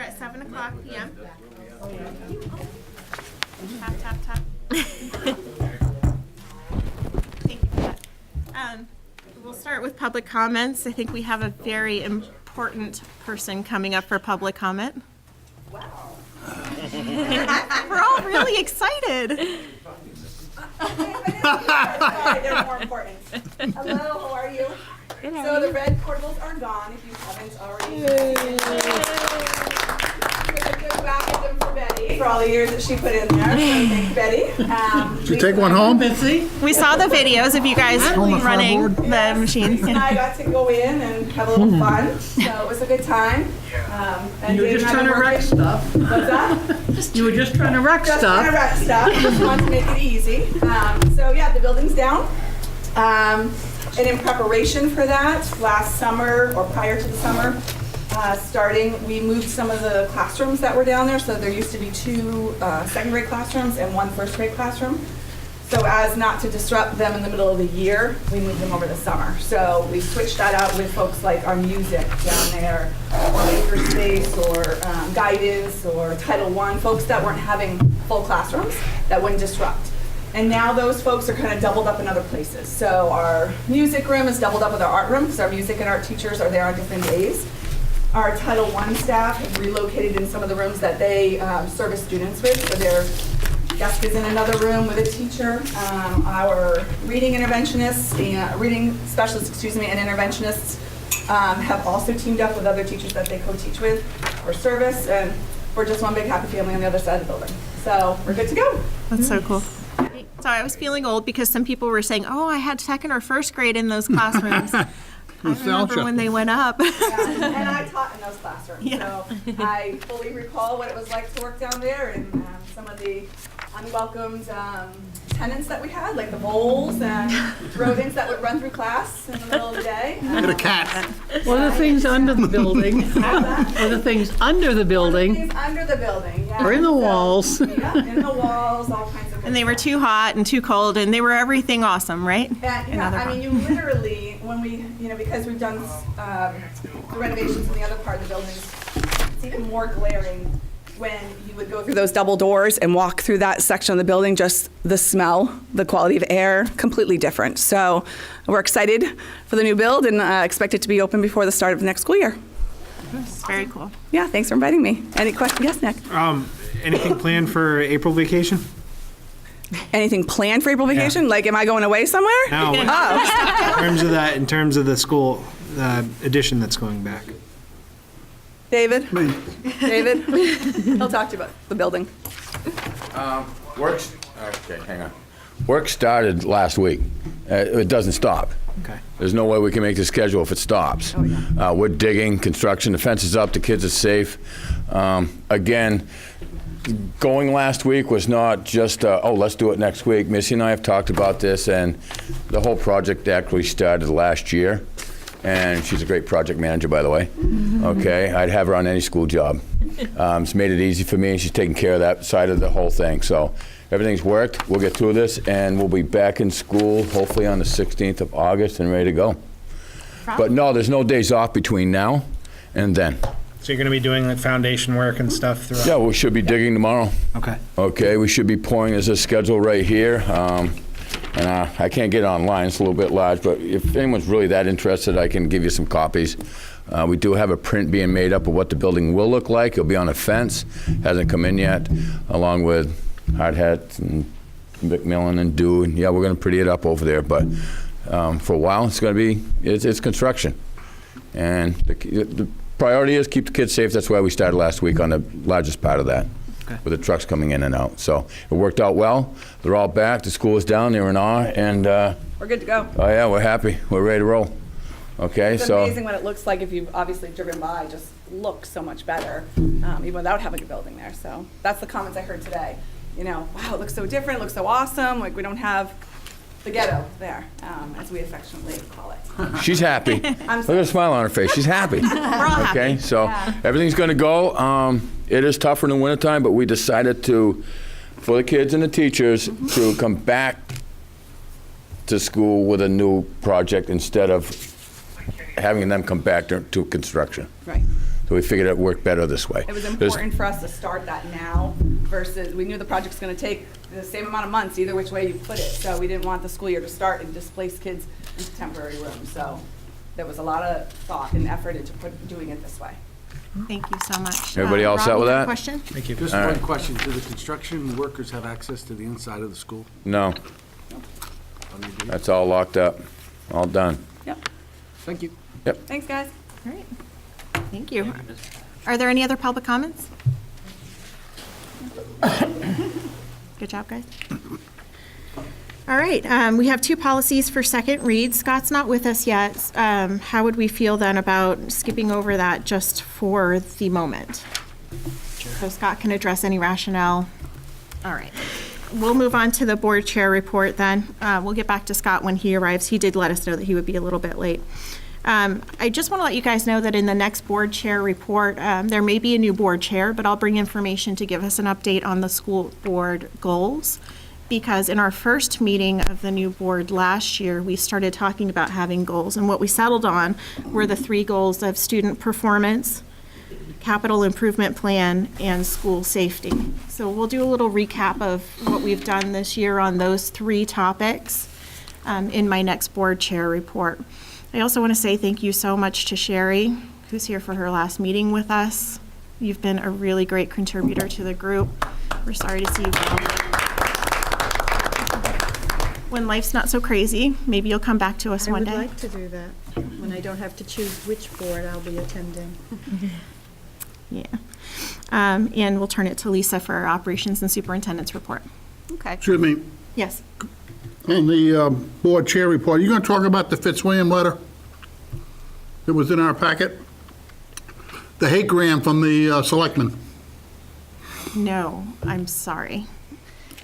at 7 o'clock p.m. Tap, tap, tap. Thank you for that. We'll start with public comments. I think we have a very important person coming up for public comment. Wow. We're all really excited. They're more important. Hello, how are you? Good, how So are the you? red portables are gone if you haven't already. Put a good whack at them for Betty for all the years that she put in there. So thank Betty. Did you take one home? We saw the videos of you guys running the machines. Bruce and I got to go in and have a little fun. So it was a good time. And You were Dave just and I trying to were wreck working- stuff. What's that? You were just trying to wreck Just trying to stuff. wreck stuff. Just wanted to make it easy. So yeah, the building's down. And in preparation for that, last summer or prior to the summer, we moved some of the classrooms that were down there. So there used to be 2 second grade classrooms and 1 first grade classroom. So as not to disrupt them in the middle of the year, we moved them over the summer. So we switched that out with folks like our music down there, or makerspace, or guidance, or Title I, folks that weren't having full classrooms that wouldn't disrupt. And now those folks are kind of doubled up in other places. So our music room is doubled up with our art room, because our music and art teachers are there on different days. Our Title I staff have relocated in some of the rooms that they service students with, so their desk is in another room with a teacher. Our reading interventionists, reading specialists, and interventionists have also teamed up with other teachers that they co-teach with or service, and we're just one big happy family on the other side of the building. So we're good to go. That's so cool. So I was feeling old because some people were saying, "Oh, I had second or first grade in those classrooms." I remember when they went up. And I taught in those classrooms, Yeah. so I fully recall what it was like to work down there, and some of the unwelcomed tenants that we had, like the voles and rodents that would run through class in the middle of the day. Get a cat. What are the things under the building? What are the things under the building? Things under the building, yeah. Or in the walls. Yeah, in the walls, all kinds of. And they were too hot and too cold, and they were everything awesome, right? And, In other I mean, you literally, when we, because we've done the renovations in the other part of the buildings, it's even more glaring when you would go through those double doors and walk through that section of the building, just the smell, the quality of air, completely different. So we're excited for the new build and expect it to be open before the start of the next school year. It's very cool. Yeah, thanks for inviting me. Any questions? Yes, Nick? Anything planned for April vacation? Anything planned for April vacation? Like, am I going away somewhere? No, in Oh, terms of the school addition that's going back. David? David? He'll talk to you about the building. Okay, hang on. Work started last week. It doesn't stop. Okay. There's no way we can make the schedule if it stops. We're digging, construction, the fence is up, the kids are safe. Again, going last week was not just, let's do it next week. Missy and I have talked about this, and the whole project actually started last year. And she's a great project manager, by the way. Okay, I'd have her on any school job. It's made it easy for me, and she's taking care of that side of the whole thing. So everything's worked. We'll get through this, and we'll be back in school hopefully on the 16th of August and ready to go. But no, there's no days off between now and then. So you're going to be doing like foundation work and stuff throughout? Yeah, we should be digging tomorrow. Okay. Okay, we should be pouring. There's a schedule right here. And I can't get it online, it's a little bit large, but if anyone's really that interested, I can give you some copies. We do have a print being made up of what the building will look like. It'll be on a fence, hasn't come in yet, along with Hard Hat and McMillan and Dew. And yeah, we're gonna pretty it up over there, but for a while, it's construction. And the priority is keep the kids safe. That's why we started last week on the largest part of that. Okay. With the trucks coming in and out. So it worked out well. They're all back. The school is down. They're in awe. And We're good to go. oh yeah, we're happy. We're ready to roll. Okay, It's so amazing what it looks like if you've obviously driven by. It just looks so much better, even without having a building there. So that's the comments I heard today. Wow, it looks so different. It looks so awesome. Like we don't have the ghetto there, as we affectionately call it. she's happy. Look at the smile on her face. She's happy. We're all Okay, happy. so everything's going to go. It is tougher in the wintertime, but we decided for the kids and the teachers, to come back to school with a new project instead of having them come back to construction. Right. So we figured it worked better this way. It was There's- important for us to start that now versus, we knew the project's gonna take the same amount of months, either which way you put it. So we didn't want the school year to start and displace kids into temporary rooms. So there was a lot of thought and effort into doing it this way. Thank you so much. Everybody all Rob, set you with have a that? Question? Thank you. Just All one right. question, do the construction workers have access to the inside of the school? No, that's all locked up, all done. Yep. Thank you. Thanks, guys. All right. Thank you. Are there any other public comments? Good job, guys. All right, we have 2 policies for second read. Scott's not with us yet. How would we feel then about skipping over that just for the moment? So Scott can address any rationale. All right. We'll move on to the board chair report then. We'll get back to Scott when he arrives. He did let us know that he would be a little bit late. I just want to let you guys know that in the next board chair report, there may be a new board chair, but I'll bring information to give us an update on the school board goals. Because in our first meeting of the new board last year, we started talking about having goals. And what we settled on were the 3 goals of student performance, capital improvement plan, and school safety. So we'll do a little recap of what we've done this year on those 3 topics in my next board chair report. I also want to say thank you so much to Sherry, who's here for her last meeting with us. You've been a really great contributor to the group. We're sorry to see you go. When life's not so crazy, maybe you'll come back to us one day. I would like to do that, when I don't have to choose which board I'll be attending. Yeah. And we'll turn it to Lisa for our operations and superintendent's report. Okay. Excuse me, Yes. on the board chair report, are you going to talk about the Fitzwilliam letter that was in our packet? The hate gram from the selectmen. No, I'm sorry.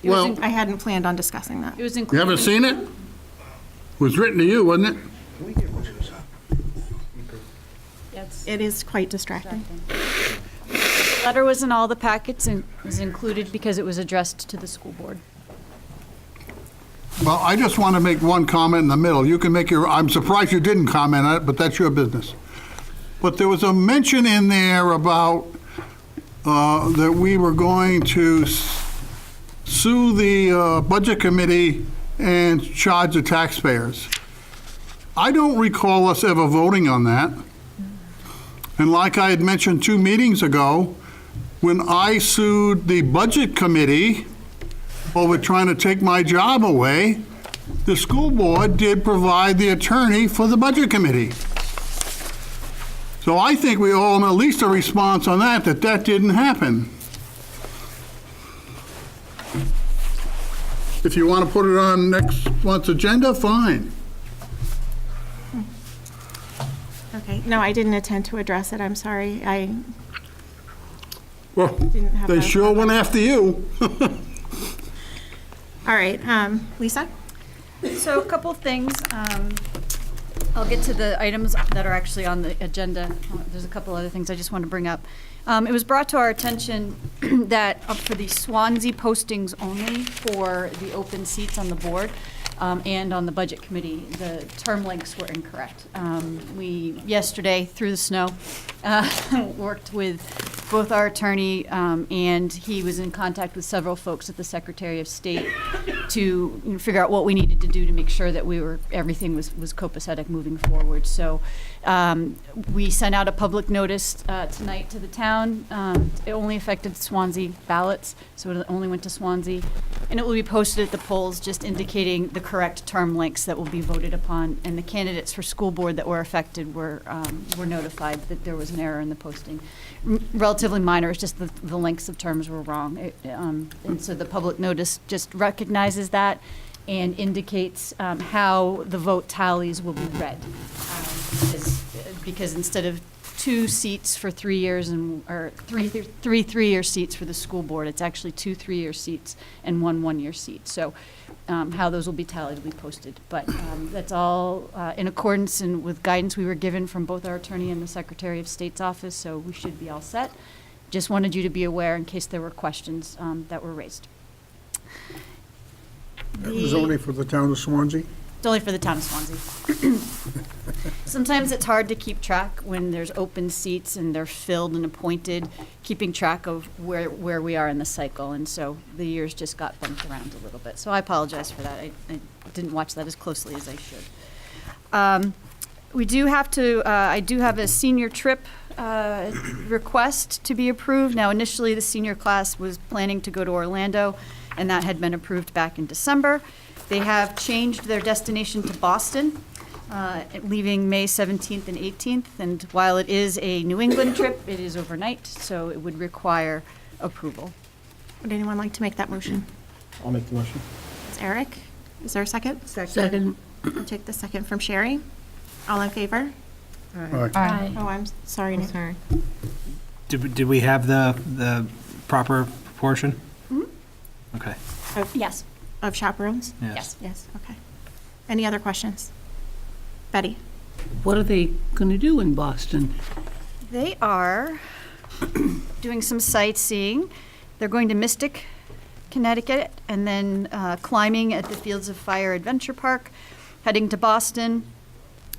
Well, I hadn't planned on discussing that. It was you included. haven't seen it? It was written to you, wasn't it? Yes. It is quite distracting. The letter was in all the packets and was included because it was addressed to the school board. Well, I just want to make one comment in the middle. You can make your, I'm surprised you didn't comment on it, but that's your business. But there was a mention in there about that we were going to sue the budget committee and charge the taxpayers. I don't recall us ever voting on that. And like I had mentioned 2 meetings ago, when I sued the budget committee over trying to take my job away, the school board did provide the attorney for the budget committee. So I think we owe them at least a response on that didn't happen. If you want to put it on next month's agenda, fine. Okay, no, I didn't intend to address it, I'm sorry. I Well, didn't have they that. sure went after you. All right, Lisa? So a couple of things. I'll get to the items that are actually on the agenda. There's a couple other things I just want to bring up. It was brought to our attention that for the Swansea postings only for the open seats on the board and on the budget committee, the term lengths were incorrect. We, yesterday, through the snow, worked with both our attorney and he was in contact with several folks at the Secretary of State to figure out what we needed to do to make sure that everything was copacetic moving forward. So we sent out a public notice tonight to the town. It only affected Swansea ballots, so it only went to Swansea. And it will be posted at the polls, just indicating the correct term lengths that will be voted upon. And the candidates for school board that were affected were notified that there was an error in the posting. Relatively minor, it's just the lengths of terms were wrong. And so the public notice just recognizes that and indicates how the vote tallies will be read. Because instead of 2 seats for 3 years or three 3-year seats for the school board, it's actually 2 3-year seats and 1 1-year seat. So how those will be tallied will be posted. But that's all in accordance and with guidance we were given from both our attorney and the Secretary of State's office, so we should be all set. Just wanted you to be aware in case there were questions that were raised. That was only for the town of Swansea? It's only for the town of Swansea. Sometimes it's hard to keep track when there's open seats and they're filled and appointed, keeping track of where we are in the cycle. And so the years just got bumped around a little bit. So I apologize for that. I didn't watch that as closely as I should. We do have to, I do have a senior trip request to be approved. Now, initially, the senior class was planning to go to Orlando, and that had been approved back in December. They have changed their destination to Boston, leaving May 17th and 18th. And while it is a New England trip, it is overnight, so it would require approval. Would anyone like to make that motion? I'll make the motion. It's Eric. Is there a second? Second. I'll take the second from Sherry. All in favor? Aye. Oh, I'm sorry, Nick. Sorry. Did we have the proper proportion? Okay. Yes. Of chaperones? Yes. Yes, okay. Any other questions? Betty? What are they going to do in Boston? They are doing some sightseeing. They're going to Mystic, Connecticut, and then climbing at the Fields of Fire Adventure Park, heading to Boston,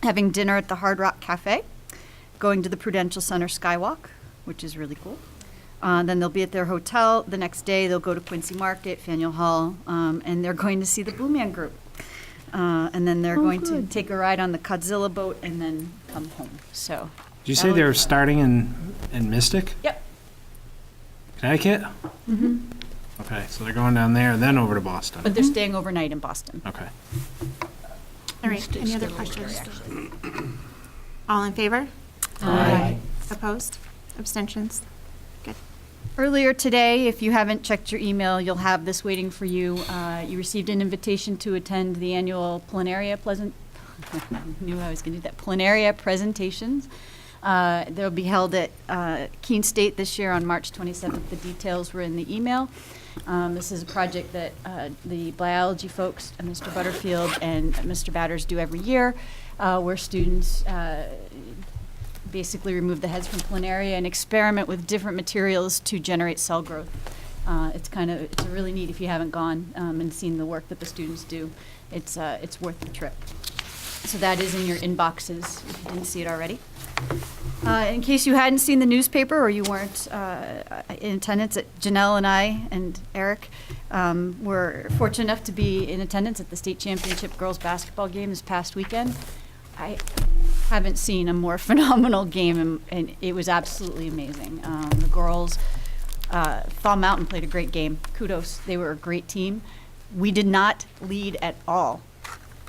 having dinner at the Hard Rock Cafe, going to the Prudential Center Skywalk, which is really cool. Then they'll be at their hotel. The next day, they'll go to Quincy Market, Faneuil Hall, and they're going to see the Blue Man Group. And then they're going to take a ride on the Godzilla boat and then come home. So. Did you say they were starting in Mystic? Yep. Connecticut? Mm-hmm. Okay, so they're going down there, then over to Boston. But they're staying overnight in Boston. Okay. All right, any other questions? All in favor? Aye. Opposed? Abstentions? Good. Earlier today, if you haven't checked your email, you'll have this waiting for you. You received an invitation to attend the annual Planaria knew I was going to do that. Planaria presentations. They'll be held at Keene State this year on March 27th. The details were in the email. This is a project that the biology folks, Mr. Butterfield and Mr. Batters, do every year, where students basically remove the heads from planaria and experiment with different materials to generate cell growth. It's really neat if you haven't gone and seen the work that the students do. It's worth the trip. So that is in your inboxes if you didn't see it already. In case you hadn't seen the newspaper or you weren't in attendance, Janelle and I and Eric were fortunate enough to be in attendance at the state championship girls basketball game this past weekend. I haven't seen a more phenomenal game, and it was absolutely amazing. The girls, Fall Mountain played a great game. Kudos, they were a great team. We did not lead at all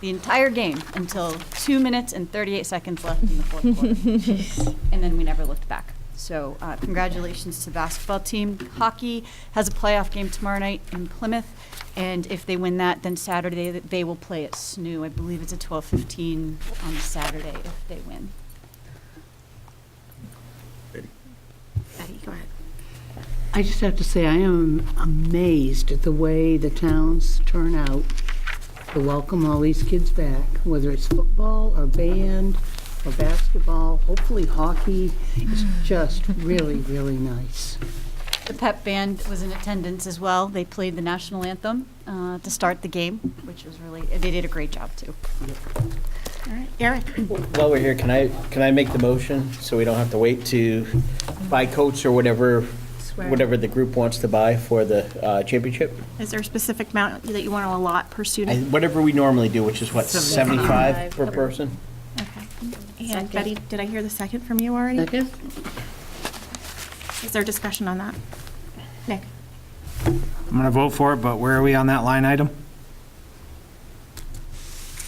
the entire game until 2 minutes and 38 seconds left in the fourth quarter. And then we never looked back. So congratulations to the basketball team. Hockey has a playoff game tomorrow night in Plymouth. And if they win that, then Saturday they will play at SNU. I believe it's at 12:15 on Saturday if they win. Betty, go ahead. I just have to say, I am amazed at the way the towns turn out to welcome all these kids back, whether it's football or band or basketball, hopefully hockey. It's just really, really nice. The pep band was in attendance as well. They played the national anthem to start the game, which was they did a great job too. All right, Eric? While we're here, can I make the motion so we don't have to wait to buy coats or whatever the group wants to buy for the championship? Is there a specific amount that you want to allot per student? Whatever we normally do, which is what, 75 per person? Okay. And Betty, did I hear the second from you already? Second? Is there discussion on that? Nick? I'm going to vote for it, but where are we on that line item?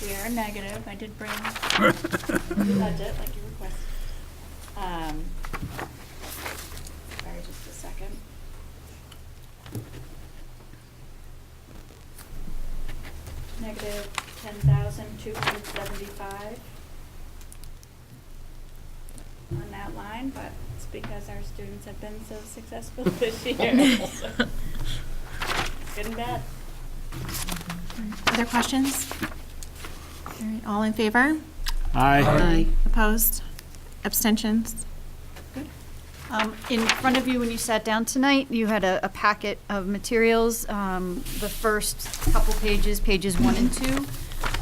We are negative. I did bring the budget like you requested. Sorry, just a second. Negative 10,275 on that line, but it's because our students have been so successful this year. So, good and bad. Other questions? All right, all in favor? Aye. Opposed? Abstentions? In front of you, when you sat down tonight, you had a packet of materials. The first couple pages, pages 1 and 2,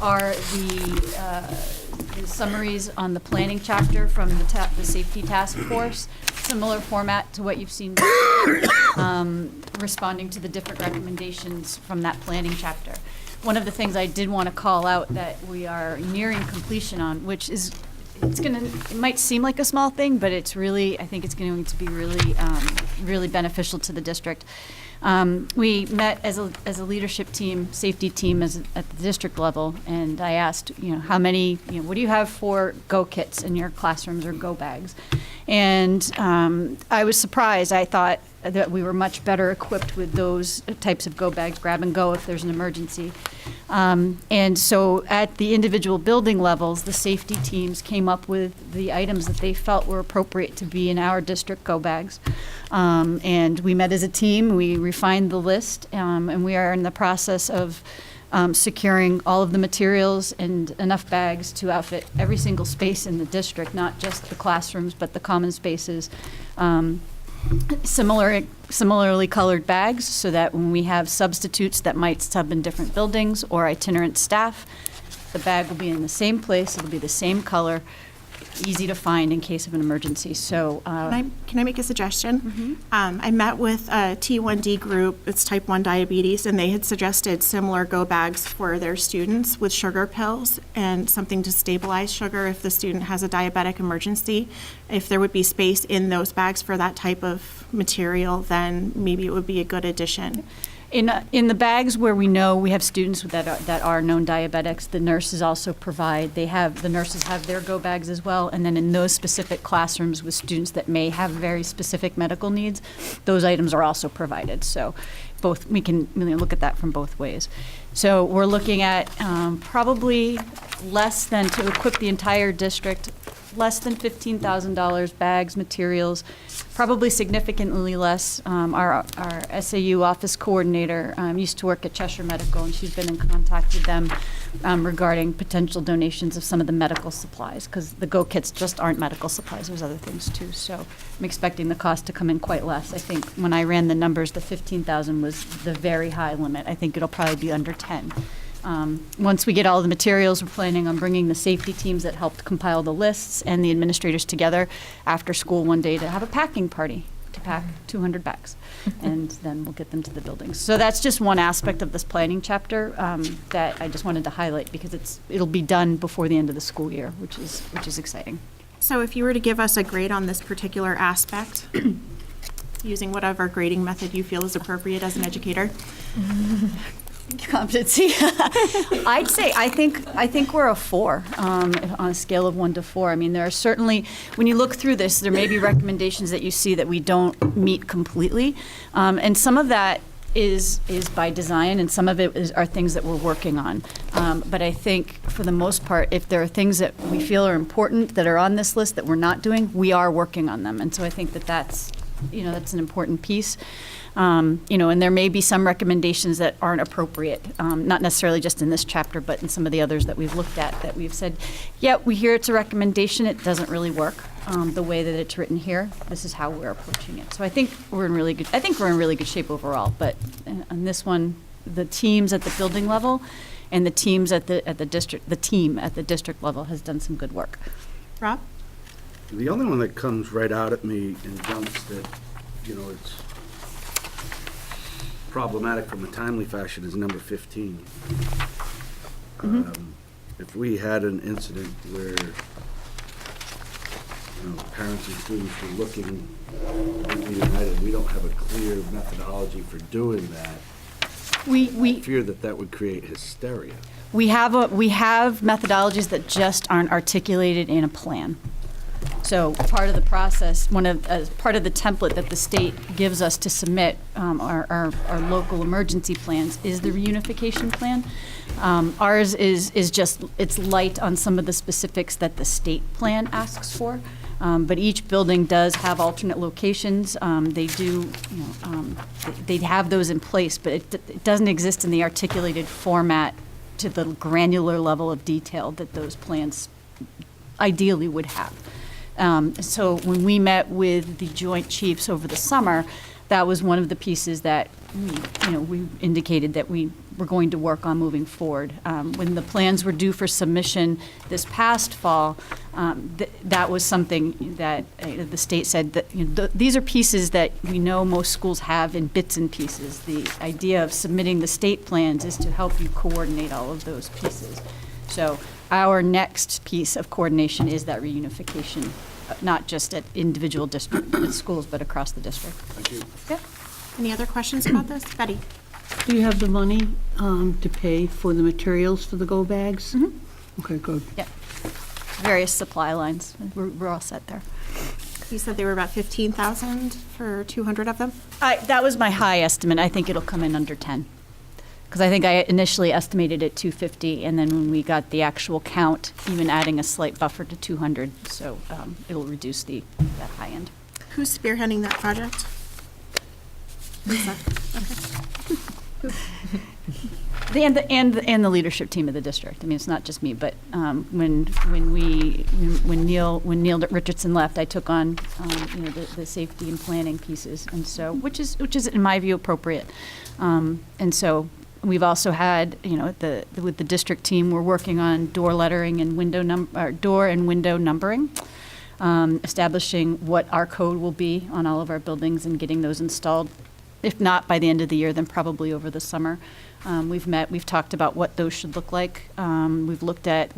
are the the summaries on the planning chapter from the safety task force, similar format to what you've seen, responding to the different recommendations from that planning chapter. One of the things I did want to call out that we are nearing completion on, which is, it might seem like a small thing, but it's really, I think it's going to be really, really beneficial to the district. We met as a leadership team, safety team at the district level, and I asked, how many, what do you have for go kits in your classrooms or go bags? And I was surprised. I thought that we were much better equipped with those types of go bags, grab and go if there's an emergency. And so at the individual building levels, the safety teams came up with the items that they felt were appropriate to be in our district go bags. And we met as a team, we refined the list, and we are in the process of securing all of the materials and enough bags to outfit every single space in the district, not just the classrooms, but the common spaces. Similarly colored bags, so that when we have substitutes that might sub in different buildings or itinerant staff, the bag will be in the same place, it'll be the same color, easy to find in case of an emergency. So Can I make a suggestion? I met with a T1D group, it's type 1 diabetes, and they had suggested similar go bags for their students with sugar pills and something to stabilize sugar if the student has a diabetic emergency. If there would be space in those bags for that type of material, then maybe it would be a good addition. In the bags where we know we have students that are known diabetics, the nurses also provide, the nurses have their go bags as well, and then in those specific classrooms with students that may have very specific medical needs, those items are also provided. So both, we can really look at that from both ways. So we're looking at probably less than, to equip the entire district, less than $15,000 bags, materials, probably significantly less. Our SAU office coordinator used to work at Cheshire Medical, and she's been in contact with them regarding potential donations of some of the medical supplies, because the Go Kits just aren't medical supplies, there's other things too. So I'm expecting the cost to come in quite less. I think when I ran the numbers, the 15,000 was the very high limit. I think it'll probably be under 10. Once we get all the materials, we're planning on bringing the safety teams that helped compile the lists and the administrators together after school one day to have a packing party to pack 200 bags, and then we'll get them to the buildings. So that's just one aspect of this planning chapter that I just wanted to highlight, because it'll be done before the end of the school year, which is exciting. So if you were to give us a grade on this particular aspect, using whatever grading method you feel is appropriate as an educator. Competency. I'd say I think we're a 4 on a scale of 1 to 4. I mean, there are certainly, when you look through this, there may be recommendations that you see that we don't meet completely, and some of that is by design, and some of it are things that we're working on. But I think for the most part, if there are things that we feel are important that are on this list that we're not doing, we are working on them, and so I think that's an important piece. And there may be some recommendations that aren't appropriate, not necessarily just in this chapter, but in some of the others that we've looked at, that we've said, yeah, we hear it's a recommendation, it doesn't really work the way that it's written here. This is how we're approaching it. So I think we're in really good shape overall. But on this one, the teams at the building level and the teams at the team at the district level has done some good work. Rob? The only one that comes right out at me and jumps that, it's problematic from a timely fashion is number 15. If we had an incident where parents and students were looking to be united, we don't have a clear methodology for doing that. I fear that would create hysteria. We have methodologies that just aren't articulated in a plan. So part of the process, part of the template that the state gives us to submit our local emergency plans is the reunification plan. Ours is just, it's light on some of the specifics that the state plan asks for. But each building does have alternate locations. They do, they have those in place, but it doesn't exist in the articulated format to the granular level of detail that those plans ideally would have. So when we met with the Joint Chiefs over the summer, that was one of the pieces that we indicated that we we're going to work on moving forward. When the plans were due for submission this past fall, that was something that the state said that these are pieces that we know most schools have in bits and pieces. The idea of submitting the state plans is to help you coordinate all of those pieces. So our next piece of coordination is that reunification, not just at individual district schools, but across the district. Thank you. Yep. Any other questions about this? Betty? Do you have the money to pay for the materials for the go bags? Mm-hmm. Okay, good. Yep. Various supply lines. We're all set there. You said they were about 15,000 for 200 of them? That was my high estimate. I think it'll come in under 10. Because I think I initially estimated at 250, and then when we got the actual count, even adding a slight buffer to 200, so it'll reduce that high end. Who's spearheading that project? And the leadership team of the district. I mean, it's not just me, but when Neil Richardson left, I took on the safety and planning pieces, and so which is in my view appropriate. And so we've also had with the district team, we're working on door lettering and door and window numbering. Establishing what our code will be on all of our buildings and getting those installed. If not by the end of the year, then probably over the summer. We've talked about what those should look like. We've looked at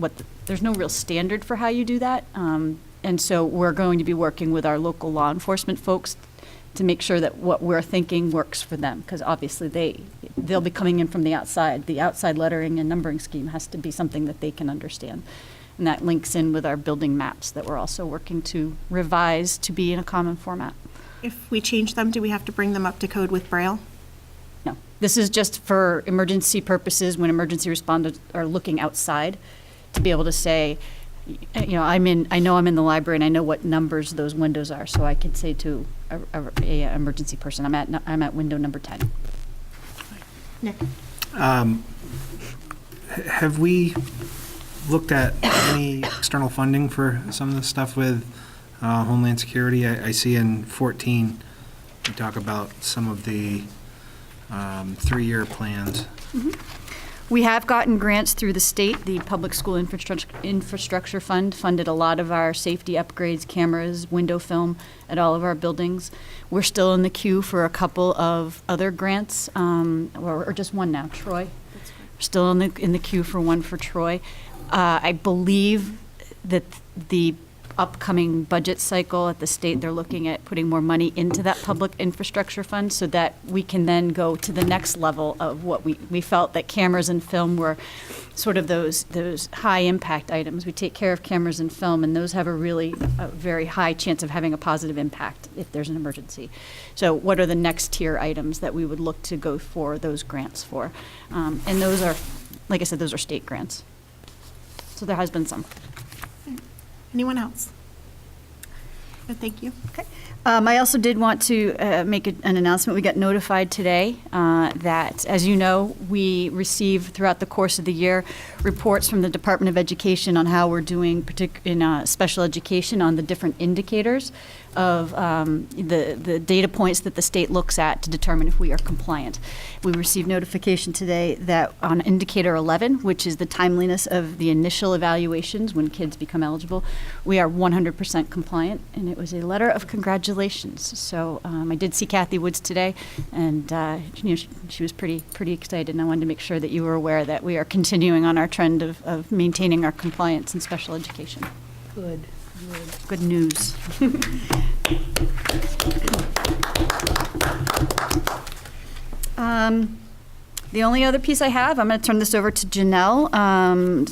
there's no real standard for how you do that. And so we're going to be working with our local law enforcement folks to make sure that what we're thinking works for them. Because obviously they'll be coming in from the outside. The outside lettering and numbering scheme has to be something that they can understand. And that links in with our building maps that we're also working to revise to be in a common format. If we change them, do we have to bring them up to code with Braille? No, this is just for emergency purposes when emergency responders are looking outside to be able to say, I know I'm in the library and I know what numbers those windows are, so I can say to a emergency person, I'm at window number 10. Nick? Have we looked at any external funding for some of this stuff with Homeland Security? I see in 14, we talk about some of the 3-year plans. Mm-hmm. We have gotten grants through the state. The Public School Infrastructure Fund funded a lot of our safety upgrades, cameras, window film at all of our buildings. We're still in the queue for a couple of other grants, or just one now, Troy. We're still in the queue for one for Troy. I believe that the upcoming budget cycle at the state, they're looking at putting more money into that public infrastructure fund so that we can then go to the next level of what we felt that cameras and film were sort of those high impact items. We take care of cameras and film, and those have a very high chance of having a positive impact if there's an emergency. So what are the next tier items that we would look to go for those grants for? And those are, like I said, those are state grants. So there has been some. Anyone else? Good, thank you. Okay. I also did want to make an announcement. We got notified today that, as you know, we receive throughout the course of the year reports from the Department of Education on how we're doing in special education on the different indicators of the data points that the state looks at to determine if we are compliant. We received notification today that on indicator 11, which is the timeliness of the initial evaluations when kids become eligible, we are 100% compliant, and it was a letter of congratulations. So I did see Kathy Woods today, and she was pretty excited, and I wanted to make sure that you were aware that we are continuing on our trend of maintaining our compliance in special education. Good. Good news. The only other piece I have, I'm going to turn this over to Janelle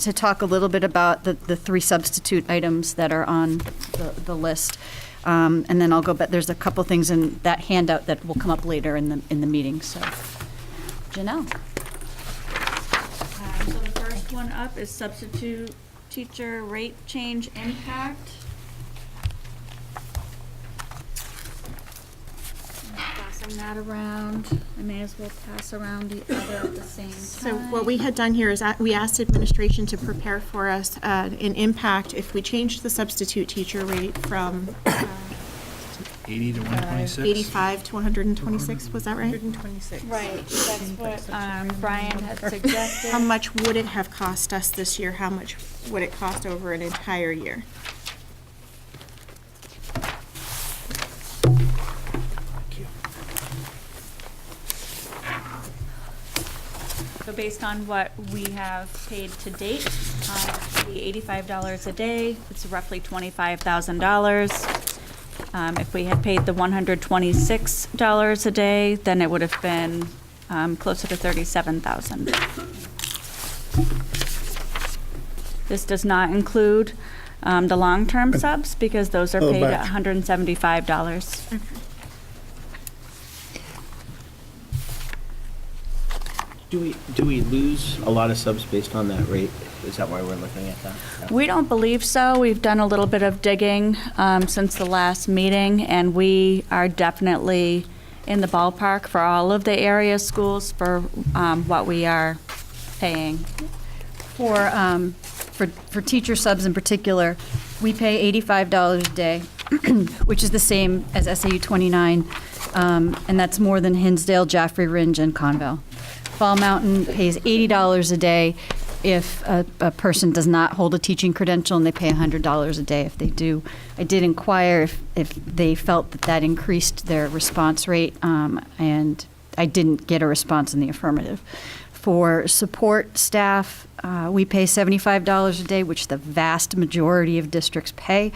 to talk a little bit about the 3 substitute items that are on the list. And then I'll go back. There's a couple things in that handout that will come up later in the meeting. So, Janelle. So the first one up is substitute teacher rate change impact. Passing that around. I may as well pass around the other at the same time. So what we had done here is we asked administration to prepare for us an impact if we changed the substitute teacher rate from 80 to 126? 85 to 126, was that right? 126. Right, that's what Brian had suggested. How much would it have cost us this year? How much would it cost over an entire year? So based on what we have paid to date, the $85 a day, it's roughly $25,000. If we had paid the $126 a day, then it would have been closer to $37,000. This does not include the long-term subs, because those are paid at $175. Do we lose a lot of subs based on that rate? Is that why we're looking at that? We don't believe so. We've done a little bit of digging since the last meeting, and we are definitely in the ballpark for all of the area schools for what we are paying. For teacher subs in particular, we pay $85 a day, which is the same as SAU 29, and that's more than Hinsdale, Jaffrey Ringe, and Conval. Fall Mountain pays $80 a day if a person does not hold a teaching credential, and they pay $100 a day if they do. I did inquire if they felt that increased their response rate, and I didn't get a response in the affirmative. For support staff, we pay $75 a day, which the vast majority of districts pay.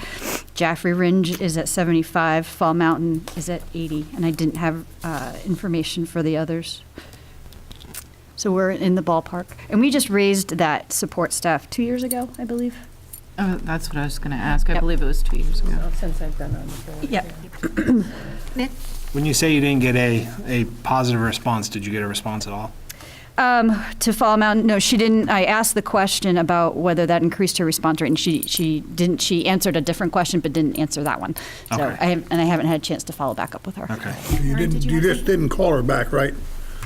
Jaffrey Ringe is at $75, Fall Mountain is at $80, and I didn't have information for the others. So we're in the ballpark. And we just raised that support staff 2 years ago, I believe. Oh, that's what I was going to ask. I Yep. believe it was 2 years ago. Since I've been on the board. Yep. Nick? When you say you didn't get a positive response, did you get a response at all? To Fall Mountain, no, she didn't. I asked the question about whether that increased her response rate, and she didn't. She answered a different question, but didn't answer that one. So Okay. I haven't had a chance to follow back up with her. Okay. You just didn't call her back, right?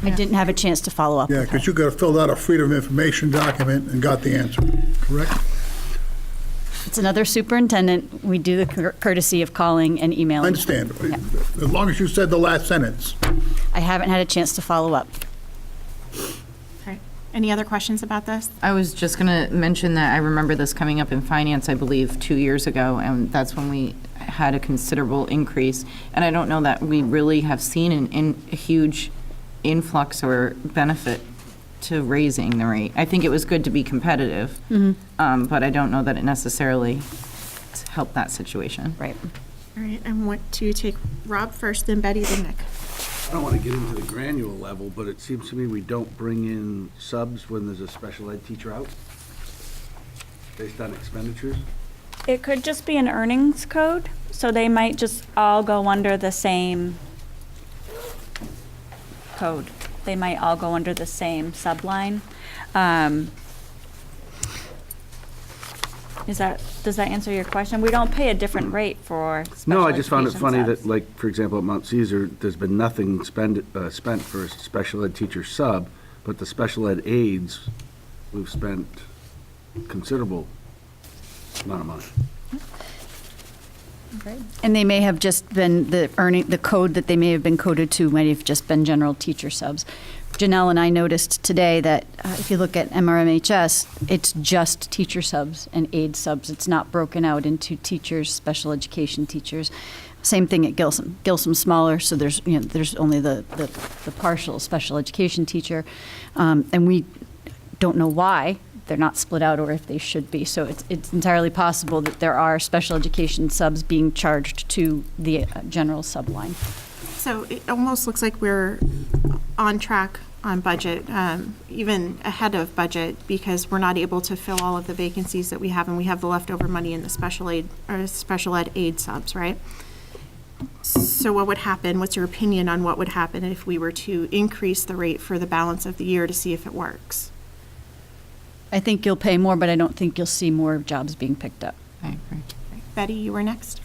I didn't have a chance to follow up Yeah, with her. because you could have filled out a Freedom of Information document and got the answer, correct? It's another superintendent. We do the courtesy of calling and I emailing. understand. As long as you said the last sentence. I haven't had a chance to follow up. Okay. Any other questions about this? I was just going to mention that I remember this coming up in finance, I believe, 2 years ago, and that's when we had a considerable increase. And I don't know that we really have seen a huge influx or benefit to raising the rate. I think it was good to be competitive, but I don't know that it necessarily helped that situation. Right. All right, I want to take Rob first, then Betty, then Nick. I don't want to get into the granular level, but it seems to me we don't bring in subs when there's a special ed teacher out, based on expenditures. It could just be an earnings code, so they might just all go under the same code. They might all go under the same subline. Does that answer your question? We don't pay a different rate for special No, I just found it education funny subs. that, like, for example, at Mount Caesar, there's been nothing spent for a special ed teacher sub, but the special ed aides, we've spent considerable amount of money. And they may have just been the code that they may have been coded to might have just been general teacher subs. Janelle and I noticed today that if you look at MRMHS, it's just teacher subs and aide subs. It's not broken out into teachers, special education teachers. Same thing at Gilsum. Gilsum's smaller, so there's only the partial special education teacher, and we don't know why they're not split out or if they should be. So it's entirely possible that there are special education subs being charged to the general subline. So it almost looks like we're on track on budget, even ahead of budget, because we're not able to fill all of the vacancies that we have, and we have the leftover money in the special ed aid subs, right? So what would happen? What's your opinion on what would happen if we were to increase the rate for the balance of the year to see if it works? I think you'll pay more, but I don't think you'll see more jobs being picked up. I agree. Betty, you were next.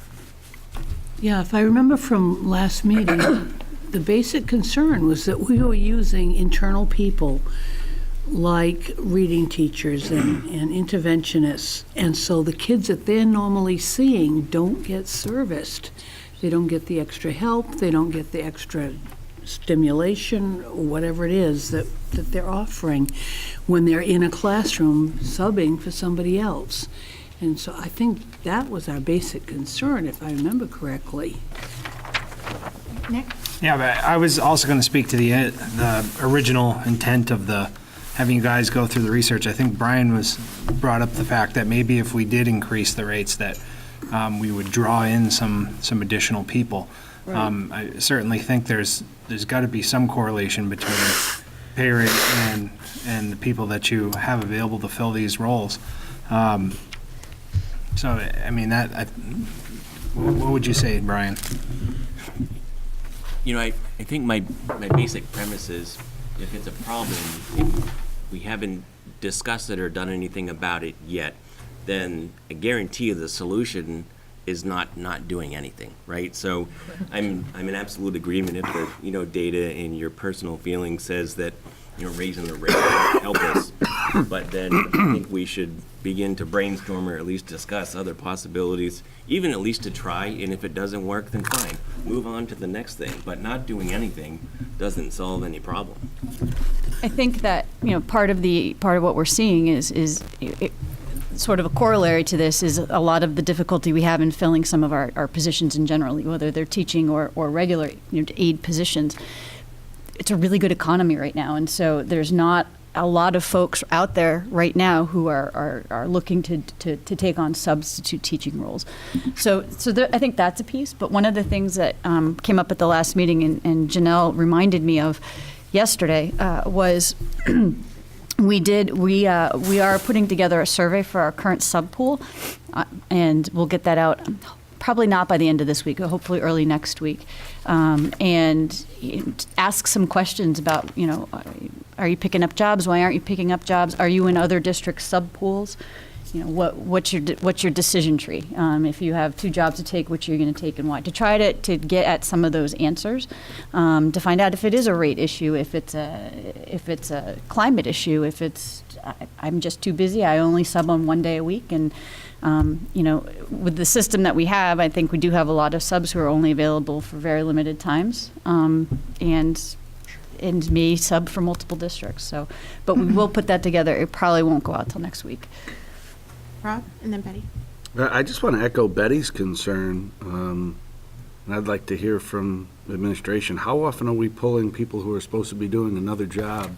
Yeah, if I remember from last meeting, the basic concern was that we were using internal people like reading teachers and interventionists, and so the kids that they're normally seeing don't get serviced. They don't get the extra help, they don't get the extra stimulation, whatever it is that they're offering when they're in a classroom subbing for somebody else. And so I think that was our basic concern, if I remember correctly. Nick? Yeah, but I was also going to speak to the original intent of having you guys go through the research. I think Brian brought up the fact that maybe if we did increase the rates, that we would draw in some additional people. I certainly think there's got to be some correlation between pay rate and the people that you have available to fill these roles. So, I mean, what would you say, Brian? You know, I think my basic premise is, if it's a problem, if we haven't discussed it or done anything about it yet, then I guarantee you the solution is not doing anything, right? So I'm in absolute agreement if the data and your personal feeling says that raising the rate will help us, but then I think we should begin to brainstorm or at least discuss other possibilities, even at least to try, and if it doesn't work, then fine, move on to the next thing. But not doing anything doesn't solve any problem. I think that, part of what we're seeing is sort of a corollary to this is a lot of the difficulty we have in filling some of our positions in general, whether they're teaching or regular aid positions. It's a really good economy right now, and so there's not a lot of folks out there right now who are looking to take on substitute teaching roles. So I think that's a piece. But one of the things that came up at the last meeting, and Janelle reminded me of yesterday, was we are putting together a survey for our current sub pool, and we'll get that out. Probably not by the end of this week, hopefully early next week, and ask some questions about, are you picking up jobs? Why aren't you picking up jobs? Are you in other district sub pools? What's your decision tree? If you have 2 jobs to take, which you're going to take and why? To try to get at some of those answers, to find out if it is a rate issue, if it's a climate issue, if it's I'm just too busy. I only sub on 1 day a week, and with the system that we have, I think we do have a lot of subs who are only available for very limited times, and may sub for multiple districts. So, but we will put that together. It probably won't go out till next week. Rob, and then Betty. I just want to echo Betty's concern, and I'd like to hear from the administration. How often are we pulling people who are supposed to be doing another job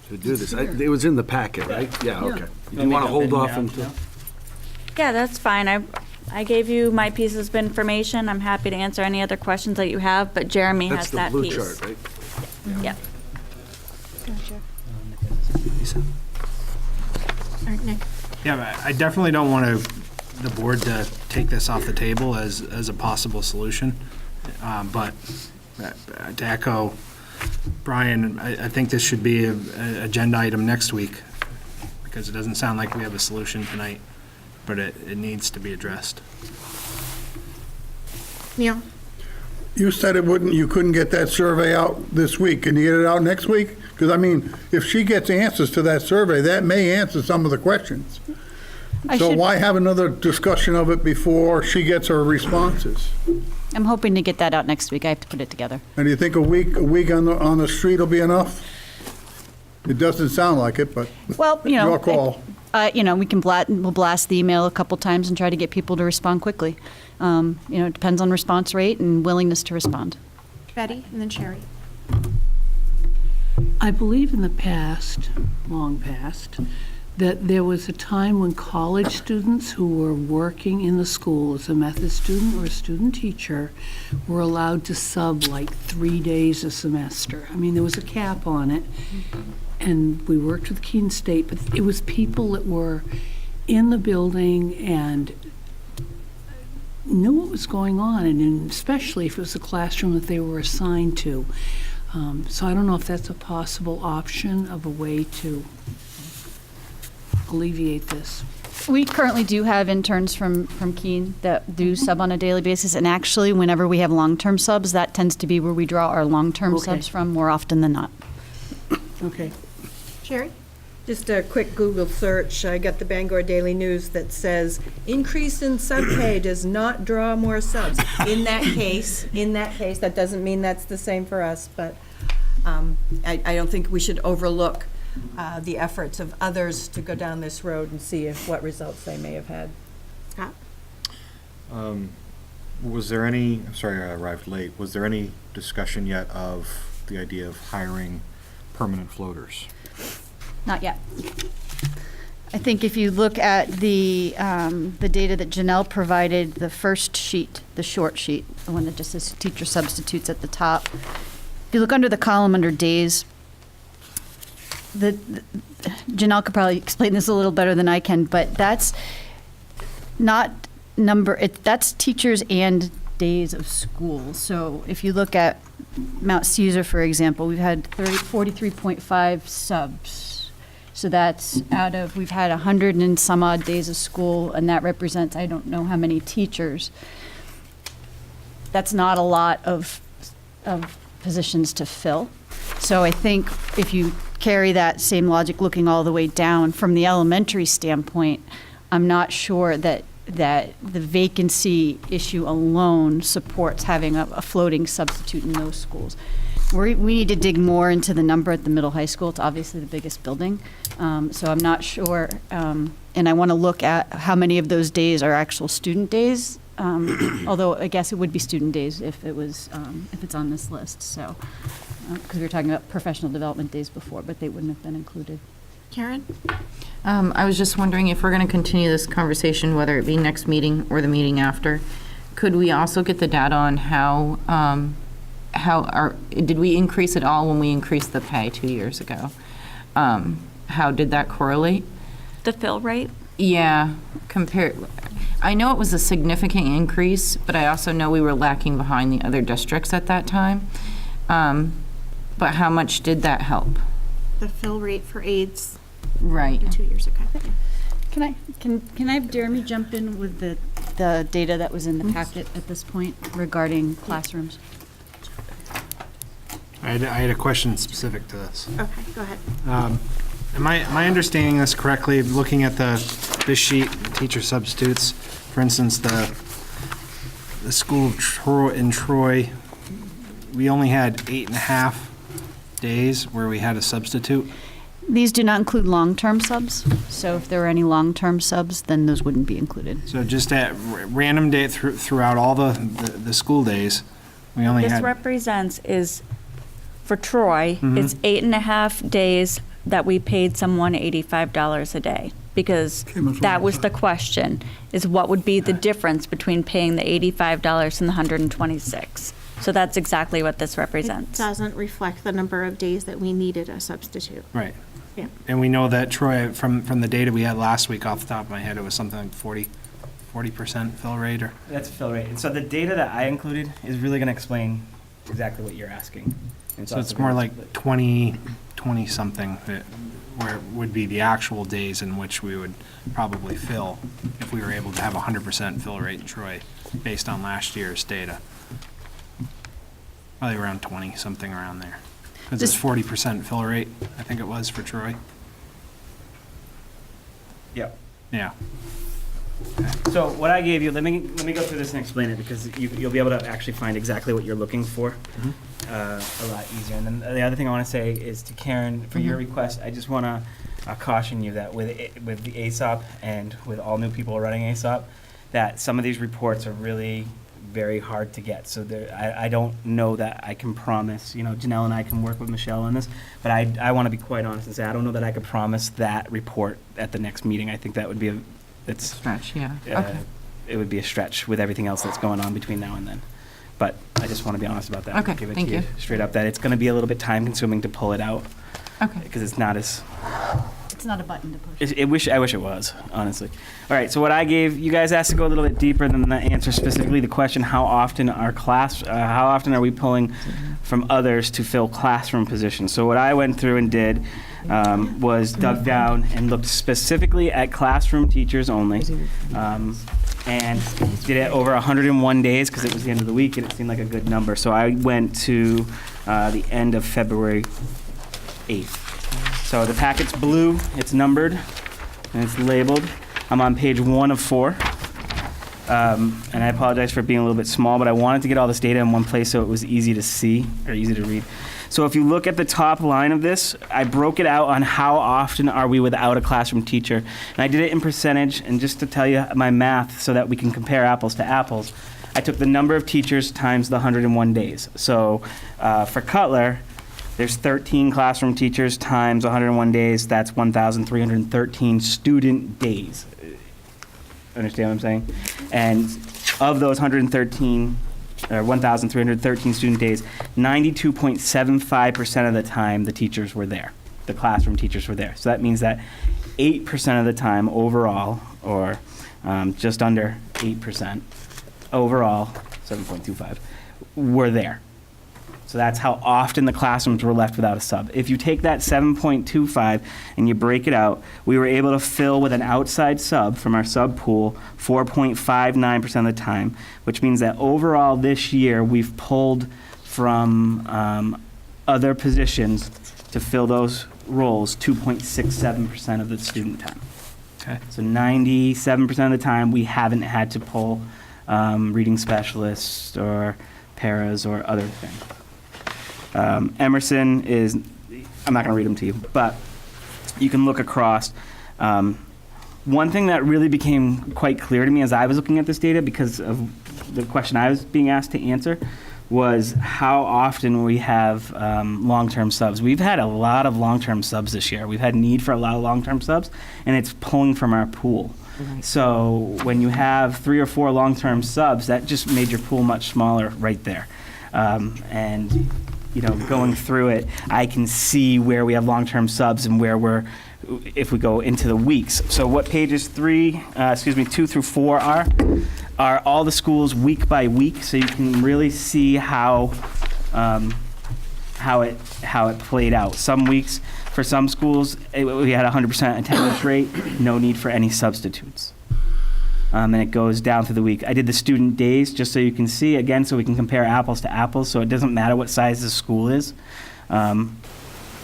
to do this? It was in the packet, right? Yeah, okay. Do you want to hold off until? Yeah, that's fine. I gave you my pieces of information. I'm happy to answer any other questions that you have, but Jeremy has that piece. That's the blue chart, right? Yeah. Gotcha. All right, Nick. Yeah, but I definitely don't want the board to take this off the table as a possible solution. But to echo Brian, I think this should be an agenda item next week, because it doesn't sound like we have a solution tonight, but it needs to be addressed. Neil? You said you couldn't get that survey out this week. Can you get it out next week? Because, I mean, if she gets answers to that survey, that may answer some of the questions. So why have another discussion of it before she gets her responses? I'm hoping to get that out next week. I have to put it together. And do you think a week on the street will be enough? It doesn't sound like it, but Well, your call. We'll blast the email a couple times and try to get people to respond quickly. It depends on response rate and willingness to respond. Betty, and then Sherry. I believe in the past, long past, that there was a time when college students who were working in the school as a method student or a student teacher were allowed to sub like 3 days a semester. I mean, there was a cap on it, and we worked with Keene State, but it was people that were in the building and knew what was going on, and especially if it was a classroom that they were assigned to. So I don't know if that's a possible option of a way to alleviate this. We currently do have interns from Keene that do sub on a daily basis, and actually, whenever we have long-term subs, that tends to be where we draw our long-term Okay. subs from more often than not. Okay. Sherry? Just a quick Google search, I got the Bangor Daily News that says, increase in sub pay does not draw more subs. In that case, that doesn't mean that's the same for us, but I don't think we should overlook the efforts of others to go down this road and see what results they may have had. Scott? Was there any, I'm sorry I arrived late, was there any discussion yet of the idea of hiring permanent floaters? Not yet. I think if you look at the data that Janelle provided, the first sheet, the short sheet, the one that just says teacher substitutes at the top, if you look under the column under days, Janelle could probably explain this a little better than I can, but that's not that's teachers and days of school. So if you look at Mount Caesar, for example, we've had 43.5 subs. So that's we've had 100 and some odd days of school, and that represents, I don't know how many teachers. That's not a lot of positions to fill. So I think if you carry that same logic looking all the way down from the elementary standpoint, I'm not sure that the vacancy issue alone supports having a floating substitute in those schools. We need to dig more into the number at the middle high school. It's obviously the biggest building. So I'm not sure, and I want to look at how many of those days are actual student days, although I guess it would be student days if it's on this list. So, because we were talking about professional development days before, but they wouldn't have been included. Karen? I was just wondering if we're going to continue this conversation, whether it be next meeting or the meeting after, could we also get the data on did we increase it all when we increased the pay 2 years ago? How did that correlate? The fill rate? Yeah, I know it was a significant increase, but I also know we were lacking behind the other districts at that time. But how much did that help? The fill rate for aides. Right. 2 years ago. Can I have Jeremy jump in with the data that was in the packet at this point regarding classrooms? I had a question specific to this. Okay, go ahead. Am I understanding this correctly? Looking at this sheet, teacher substitutes, for instance, the school of Troy, we only had 8.5 days where we had a substitute. These do not include long-term subs, so if there are any long-term subs, then those wouldn't be included. So just at random day throughout all the school days, we only This had. represents is, for Troy, it's 8.5 days that we paid someone $85 a day. Because that was the question, is what would be the difference between paying the $85 and the $126? So that's exactly what this It represents. doesn't reflect the number of days that we needed a substitute. Right. Yeah. And we know that Troy, from the data we had last week, off the top of my head, it was something like 40% fill rate or. That's a fill rate. And so the data that I included is really going to explain exactly what you're asking. And So it's more like 20 something, where it would be the actual days in which we would probably fill if we were able to have 100% fill rate in Troy based on last year's data. Probably around 20, something around there. Because it's 40% fill rate, I think it was for Troy. Yep. Yeah. So what I gave you, let me go through this and explain it, because you'll be able to actually find exactly what you're looking for a lot easier. And then the other thing I want to say is to Karen, for your request, I just want to caution you that with the ASOP and with all new people running ASOP, that some of these reports are really very hard to get. So I don't know that I can promise, Janelle and I can work with Michelle on this, but I want to be quite honest and say I don't know that I could promise that report at the next meeting. I think that would be a Stretch, yeah. Okay. It would be a stretch with everything else that's going on between now and then. But I just want to be honest about that. Okay, Give it thank to you you. straight up, that it's going to be a little bit time consuming to pull it out. Okay. Because it's not as, It's not a button to push. I wish it was, honestly. All right, so what I gave, you guys asked to go a little bit deeper than the answer, specifically the question, how often are we pulling from others to fill classroom positions? So what I went through and did was dug down and looked specifically at classroom teachers only, and did it over 101 days because it was the end of the week and it seemed like a good number. So I went to the end of February 8th. So the packet's blue, it's numbered, and it's labeled. I'm on page 1 of 4. And I apologize for being a little bit small, but I wanted to get all this data in one place so it was easy to see, or easy to read. So if you look at the top line of this, I broke it out on how often are we without a classroom teacher. And I did it in percentage, and just to tell you my math so that we can compare apples to apples, I took the number of teachers times the 101 days. So for Cutler, there's 13 classroom teachers times 101 days. That's 1,313 student days. Understand what I'm saying? And of those 113, or 1,313 student days, 92.75% of the time the teachers were there. The classroom teachers were there. So that means that 8% of the time overall, or just under 8% overall, 7.25, were there. So that's how often the classrooms were left without a sub. If you take that 7.25 and you break it out, we were able to fill with an outside sub from our sub pool 4.59% of the time, which means that overall this year we've pulled from other positions to fill those roles 2.67% of the student time. Okay. So 97% of the time we haven't had to pull reading specialists or paras or other things. Emerson is, I'm not going to read them to you, but you can look across. One thing that really became quite clear to me as I was looking at this data, because of the question I was being asked to answer, was how often we have long-term subs. We've had a lot of long-term subs this year. We've had need for a lot of long-term subs, and it's pulling from our pool. Right. So when you have 3 or 4 long-term subs, that just made your pool much smaller right there. And you know, going through it, I can see where we have long-term subs and where we're, if we go into the weeks. So what pages 2 through 4 are all the schools week by week, so you can really see how it played out. Some weeks, for some schools, we had 100% attendance rate, no need for any substitutes. And it goes down through the week. I did the student days just so you can see, again, so we can compare apples to apples, so it doesn't matter what size the school is. And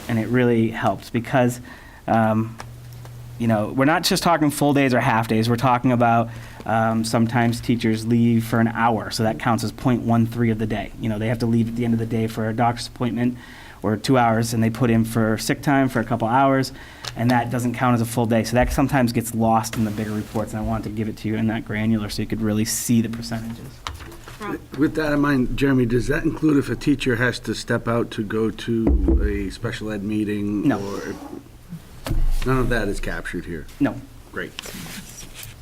it really helps because, you know, we're not just talking full days or half days. We're talking about sometimes teachers leave for an hour, so that counts as 0.13 of the day. You know, they have to leave at the end of the day for a doctor's appointment or 2 hours, and they put in for sick time for a couple hours, and that doesn't count as a full day. So that sometimes gets lost in the bigger reports, and I wanted to give it to you in that granular so you could really see the percentages. With that in mind, Jeremy, does that include if a teacher has to step out to go to a special ed meeting? No. Or none of that is captured here? No. Great.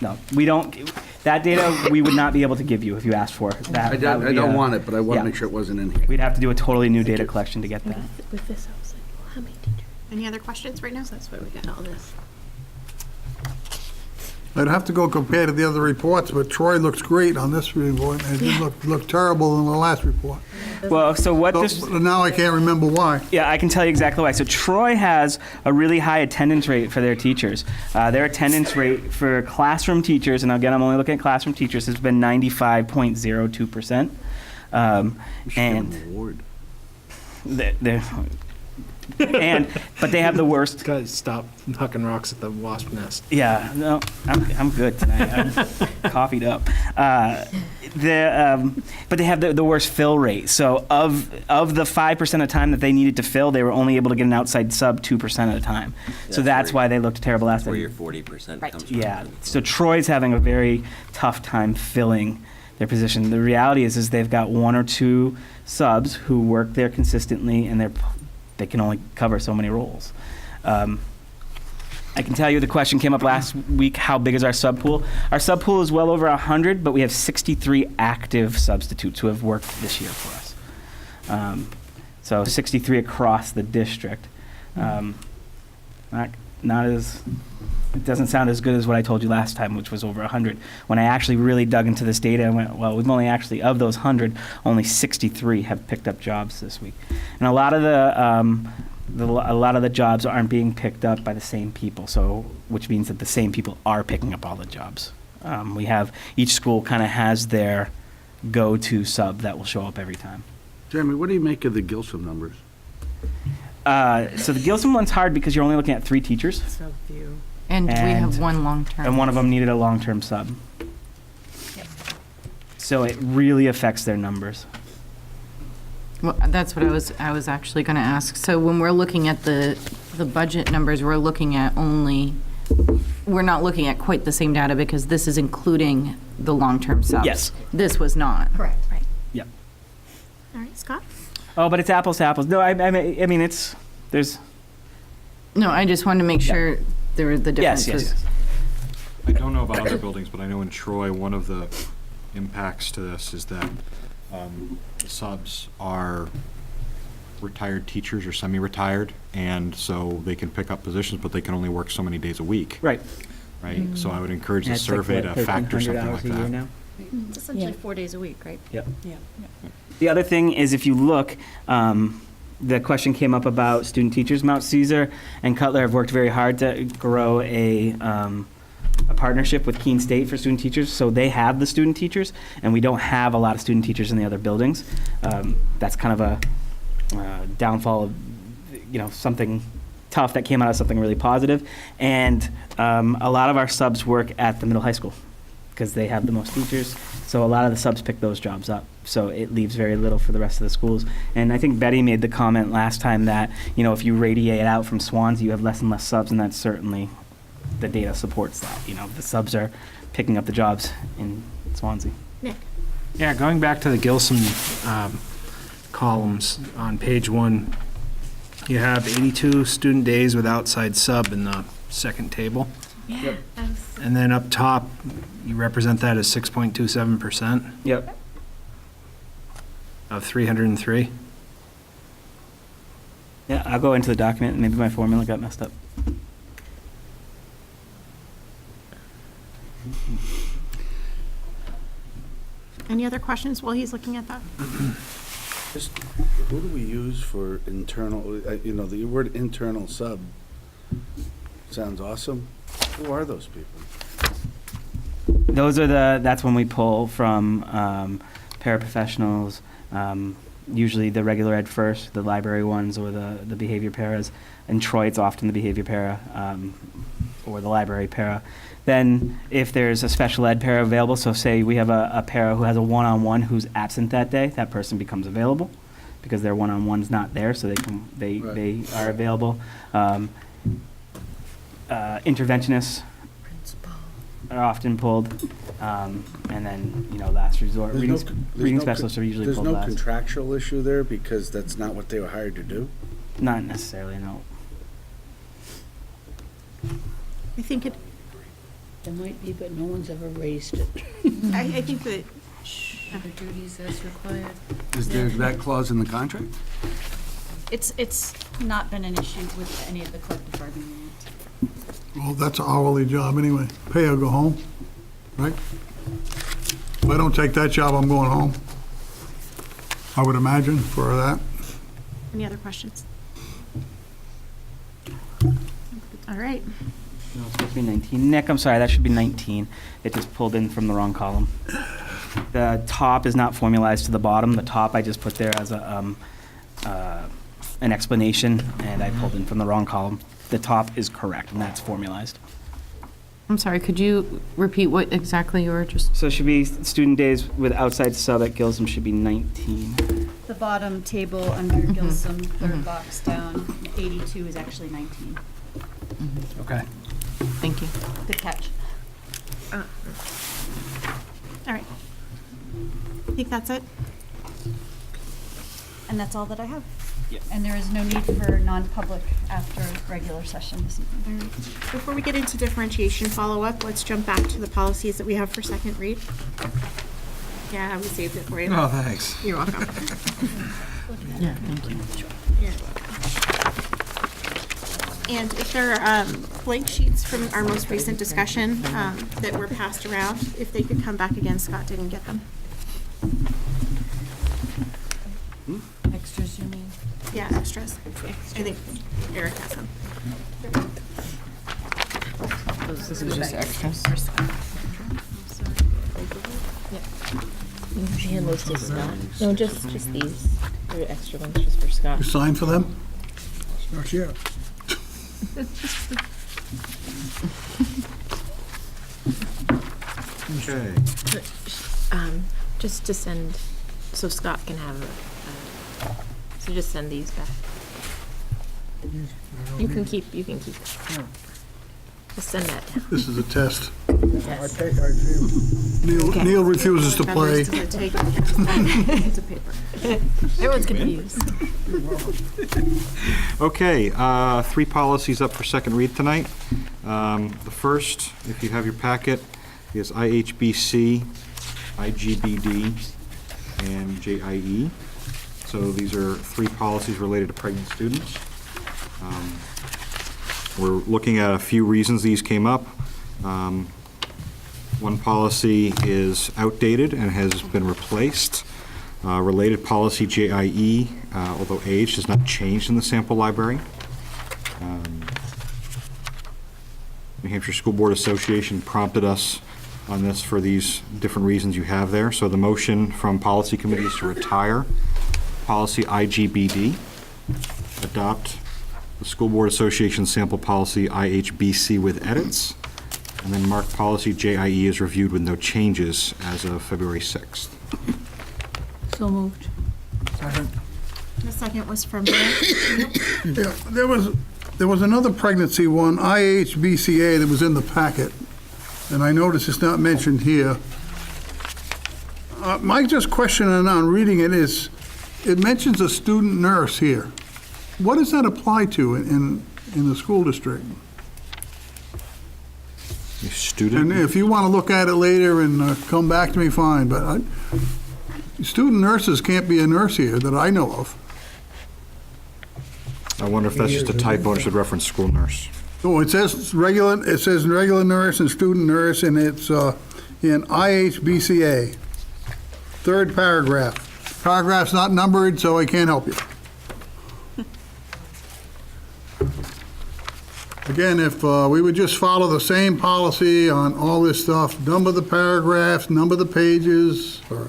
No, we don't. That data we would not be able to give you if you asked for it. I don't want it, but I want to make sure it wasn't in here. We'd have to do a totally new data collection to get that. With this, I was like, well, how many teachers? Any other questions right now? That's why we got all this. I'd have to go compare to the other reports, but Troy looks great on this report, and it looked terrible in the last report. Well, so what this... So now I can't remember why. Yeah, I can tell you exactly why. So Troy has a really high attendance rate for their teachers. Their attendance rate for classroom teachers, and again, I'm only looking at classroom teachers, has been 95.02%. And but they have the worst. Guys, stop hucking rocks at the wasp nest. Yeah, no, I'm good tonight. I'm coffeeed up. But they have the worst fill rate. So of the 5% of the time that they needed to fill, they were only able to get an outside sub 2% of the time. So that's why they looked terrible last Where time. your 40% comes from. Yeah. So Troy's having a very tough time filling their position. The reality is they've got 1 or 2 subs who work there consistently, and they can only cover so many roles. I can tell you the question came up last week, how big is our sub pool? Our sub pool is well over 100, but we have 63 active substitutes who have worked this year for us. So 63 across the district. Not as, it doesn't sound as good as what I told you last time, which was over 100. When I actually really dug into this data, I went, well, we've only actually, of those 100, only 63 have picked up jobs this week. And a lot of the jobs aren't being picked up by the same people, so which means that the same people are picking up all the jobs. We have, each school kind of has their go-to sub that will show up every time. Jeremy, what do you make of the Gilsum numbers? So the Gilson one's hard because you're only looking at 3 teachers, And we have And- one long-term. and one of them needed a long-term sub. So it really affects their numbers. Well, that's what I was actually going to ask. So when we're looking at the budget numbers, we're looking at we're not looking at quite the same data because this is including the long-term subs. Yes. This was not. Correct. Right. Yep. All right, Scott? Oh, but it's apples to apples. No, I mean, there's, No, I just wanted to make sure there were the yes, differences. yes, I don't know about other buildings, but I know in Troy, one of the impacts to this is that the subs are retired teachers or semi-retired, and so they can pick up positions, but they can only work so many days a week, right. right? So I would encourage the And it's like, survey what, to factor 1,300 something hours like a year that. now? It's essentially 4 days a week, right? Yep. Yeah. The other thing is, if you look, the question came up about student teachers. Mount Caesar and Cutler have worked very hard to grow a partnership with Keene State for student teachers. So they have the student teachers, and we don't have a lot of student teachers in the other buildings. That's kind of a downfall of, something tough that came out of something really positive. And a lot of our subs work at the middle high school because they have the most teachers. So a lot of the subs pick those jobs up. So it leaves very little for the rest of the schools. And I think Betty made the comment last time that, if you radiate out from Swansea, you have less and less subs, and that's certainly, the data supports that. The subs are picking up the jobs in Swansea. Nick? Yeah, going back to the Gilson columns on page 1, you have 82 student days with outside sub in the second table. Yeah. And then up top, you represent that as 6.27% Yep. of 303. Yeah, I'll go into the document. Maybe my formula got messed up. Any other questions while he's looking at that? Just, who do we use for internal, the word internal sub sounds awesome. Who are those people? That's when we pull from paraprofessionals, usually the regular ed first, the library ones, or the behavior paras. In Troy, it's often the behavior para or the library para. Then if there's a special ed para available, so say we have a para who has a one-on-one who's absent that day, that person becomes available because their one-on-one's not there, so they are available. Interventionists are often pulled, and then, last resort, reading specialists are usually pulled There's no last. contractual issue there because that's not what they were hired to do? Not necessarily, no. I think There might be, but no one's ever raised it. I think that, Other duties as required. Is there that clause in the contract? It's not been an issue with any of the collective bargaining units. Well, that's an hourly job anyway. Pay or go home, right? If I don't take that job, I'm going home. I would imagine for that. any other questions? All right. No, it's supposed to be 19. Nick, I'm sorry, that should be 19. It just pulled in from the wrong column. The top is not formalized to the bottom. The top I just put there as an explanation, and I pulled in from the wrong column. The top is correct, and that's formalized. I'm sorry, could you repeat what exactly you were just? So it should be student days with outside sub at Gilsum should be 19. The bottom table under Gilsum, third box down, 82 is actually 19. Okay. Thank you. Good catch. All right. I think that's it. And that's all that I have. Yeah. And there is no need for non-public after regular session this evening. All right. Before we get into differentiation follow-up, let's jump back to the policies that we have for second read. Yeah, we saved it for you. Oh, thanks. You're welcome. Yeah, thank you. You're welcome. And if there are blank sheets from our most recent discussion that were passed around, if they could come back again, Scott didn't get them. Extras, you mean? Yeah, extras. I think Eric has them. This is just extras. Hand those to Scott. No, just these. They're extra ones just for Scott. You sign for them? Not yet. Okay. Just to send, so Scott can have, so just send these back. You can keep. Just send that down. This is a test. Yes. Neil refuses to play. Does it take? It's a paper. Everyone's confused. Okay, 3 policies up for second read tonight. The first, if you have your packet, is IHBC, IGBD, and JIE. So these are 3 policies related to pregnant students. We're looking at a few reasons these came up. One policy is outdated and has been replaced. Related policy JIE, although age has not changed in the sample library. New Hampshire School Board Association prompted us on this for these different reasons you have there. So the motion from policy committee is to retire policy IGBD, adopt the School Board Association sample policy IHBC with edits, and then mark policy JIE as reviewed with no changes as of February 6th. So moved. The second was from Bill. Yeah, there was another pregnancy one, IHBCA, that was in the packet, and I noticed it's not mentioned here. My just question on reading it is, it mentions a student nurse here. What does that apply to in the school district? A student? And if you want to look at it later and come back to me, fine, but student nurses can't be a nurse here that I know of. I wonder if that's just a typo and should reference school nurse. Oh, it says regular nurse and student nurse, and it's in IHBCA. Third paragraph. Paragraph's not numbered, so I can't help you. Again, if we would just follow the same policy on all this stuff, number the paragraphs, number the pages, or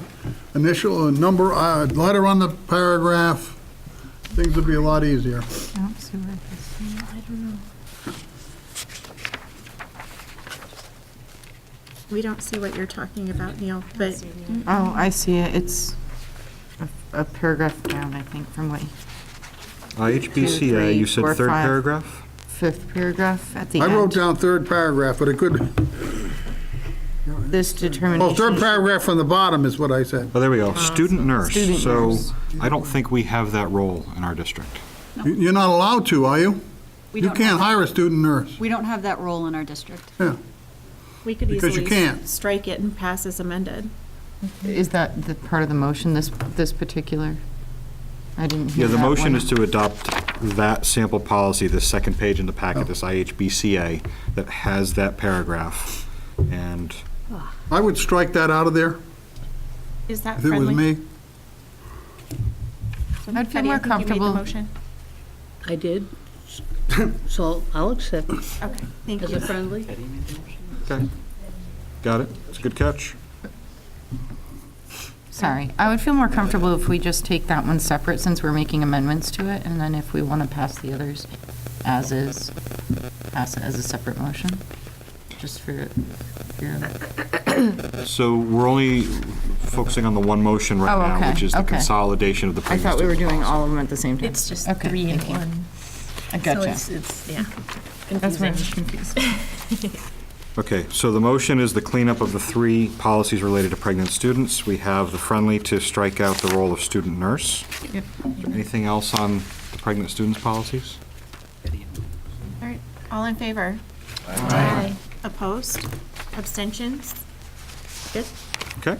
initial number, letter on the paragraph, things would be a lot easier. I don't see where this is. I don't know. We don't see what you're talking about, Neil, but Oh, I see it. It's a paragraph down, I think, from what, IHBCA, you said 4, third 5. paragraph? 5th paragraph at the I end. wrote down third paragraph, but it could, This determination. oh, third paragraph from the bottom is what I said. Oh, there we go. Student nurse. Student So nurse. I don't think we have that role in our district. You're not allowed to, are you? We You don't can't have- hire a student nurse. We don't have that role in our district. Yeah. we could Because you easily can't. strike it and pass as amended. Is that the part of the motion, this particular? I didn't hear Yeah, the that motion one. is to adopt that sample policy, the second page in the packet, this IHBCA, that has that paragraph. And I would strike that out of there Is that if it was friendly? me. I'd feel Betty, more I think you made the comfortable. motion. I did. So I'll accept it. Okay, thank Is you. it friendly? okay, got it. It's a good catch. Sorry. I would feel more comfortable if we just take that one separate since we're making amendments to it, and then if we want to pass the others as is, pass it as a separate motion, just for your. So we're only focusing on the one motion right Oh, now, okay, which is the okay. consolidation of the I previous. thought we were student doing policy. all of them at the same time. It's just Okay, 3 in thank you. 1. I gotcha. So it's yeah, That's why I confusing. was confused. Okay, so the motion is the cleanup of the 3 policies related to pregnant students. We have the friendly to strike out the role of student nurse. Yep. Is there anything else on the pregnant students policies? All right, all in favor? Aye. Opposed? Abstentions? Good. Okay,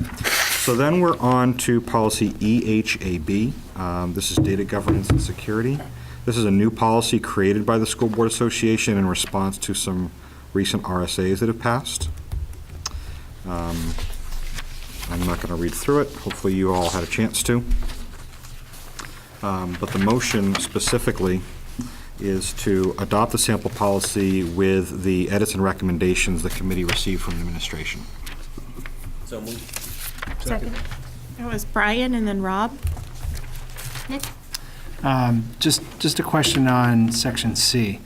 so then we're on to policy EHAB. This is data governance and security. This is a new policy created by the School Board Association in response to some recent RSAs that have passed. I'm not going to read through it. Hopefully you all had a chance to. But the motion specifically is to adopt the sample policy with the edits and recommendations the committee received from the administration. So moved. Second. It was Brian and then Rob. Nick? Just a question on section C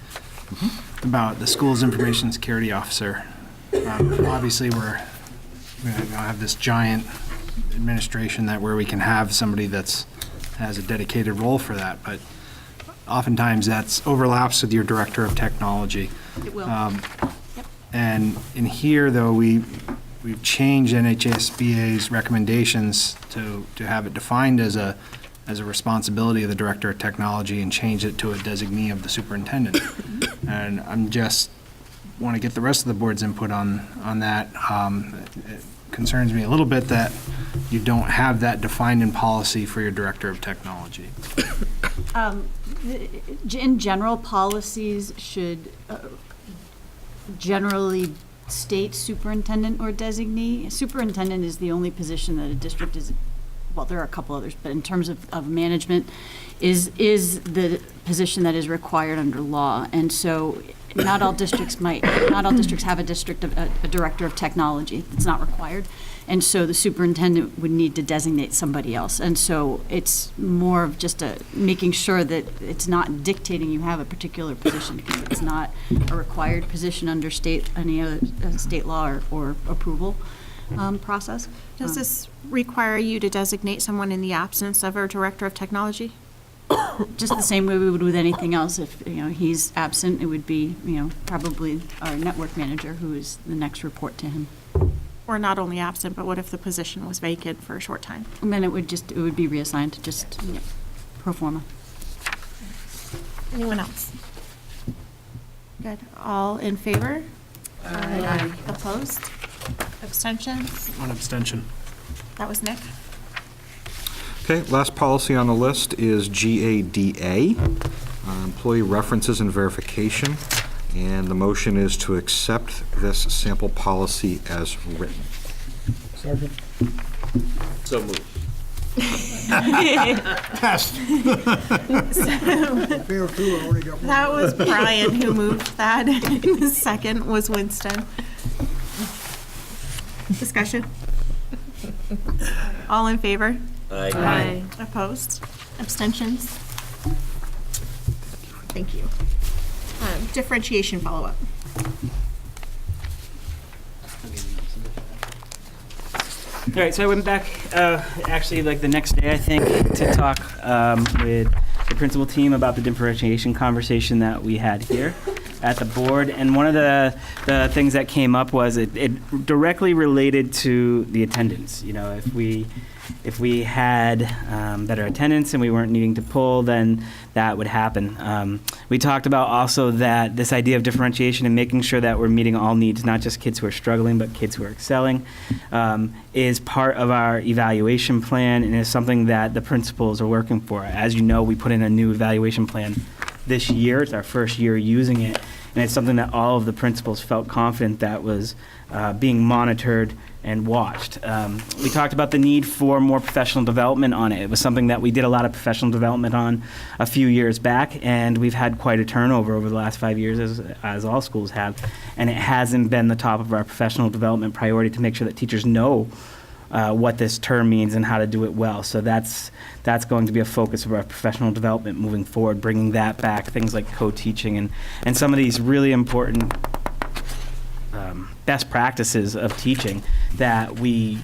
about the school's information security officer. Obviously, we're going to have this giant administration where we can have somebody has a dedicated role for that, but oftentimes that's overlaps with your director of technology. It will. And in here, though, we've changed NHSBA's recommendations to have it defined as a responsibility of the director of technology and change it to a designee of the superintendent. And I'm just want to get the rest of the board's input on that. It concerns me a little bit that you don't have that defined in policy for your director of technology. In general, policies should generally state superintendent or designee. Superintendent is the only position that a district is, well, there are a couple others, but in terms of management, is the position that is required under law. And so not all districts have a director of technology. It's not required. And so the superintendent would need to designate somebody else. And so it's more of just making sure that it's not dictating you have a particular position, because it's not a required position under any other state law or approval process. Does this require you to designate someone in the absence of our director of technology? Just the same way we would with anything else. If he's absent, it would be probably our network manager, who is the next report to him. Or not only absent, but what if the position was vacant for a short time? And then it would be reassigned to just pro forma. Anyone else? Good. All in favor? Aye. Opposed? Abstentions? One abstention. That was Nick. Okay, last policy on the list is GADA, employee references and verification. And the motion is to accept this sample policy as written. Second. So moved. Test. That was Brian who moved that. The second was Winston. Discussion? All in favor? Aye. Opposed? Abstentions? Thank you. Differentiation follow-up. All right, so I went back, actually, like the next day, I think, to talk with the principal team about the differentiation conversation that we had here at the board. And one of the things that came up was it directly related to the attendance. If we had better attendance and we weren't needing to pull, then that would happen. We talked about also that this idea of differentiation and making sure that we're meeting all needs, not just kids who are struggling, but kids who are excelling, is part of our evaluation plan and is something that the principals are working for. As you know, we put in a new evaluation plan this year. It's our first year using it, and it's something that all of the principals felt confident that was being monitored and watched. We talked about the need for more professional development on it. It was something that we did a lot of professional development on a few years back, and we've had quite a turnover over the last 5 years, as all schools have, and it hasn't been the top of our professional development priority to make sure that teachers know what this term means and how to do it well. So that's going to be a focus of our professional development moving forward, bringing that back, things like co-teaching and some of these really important best practices of teaching that we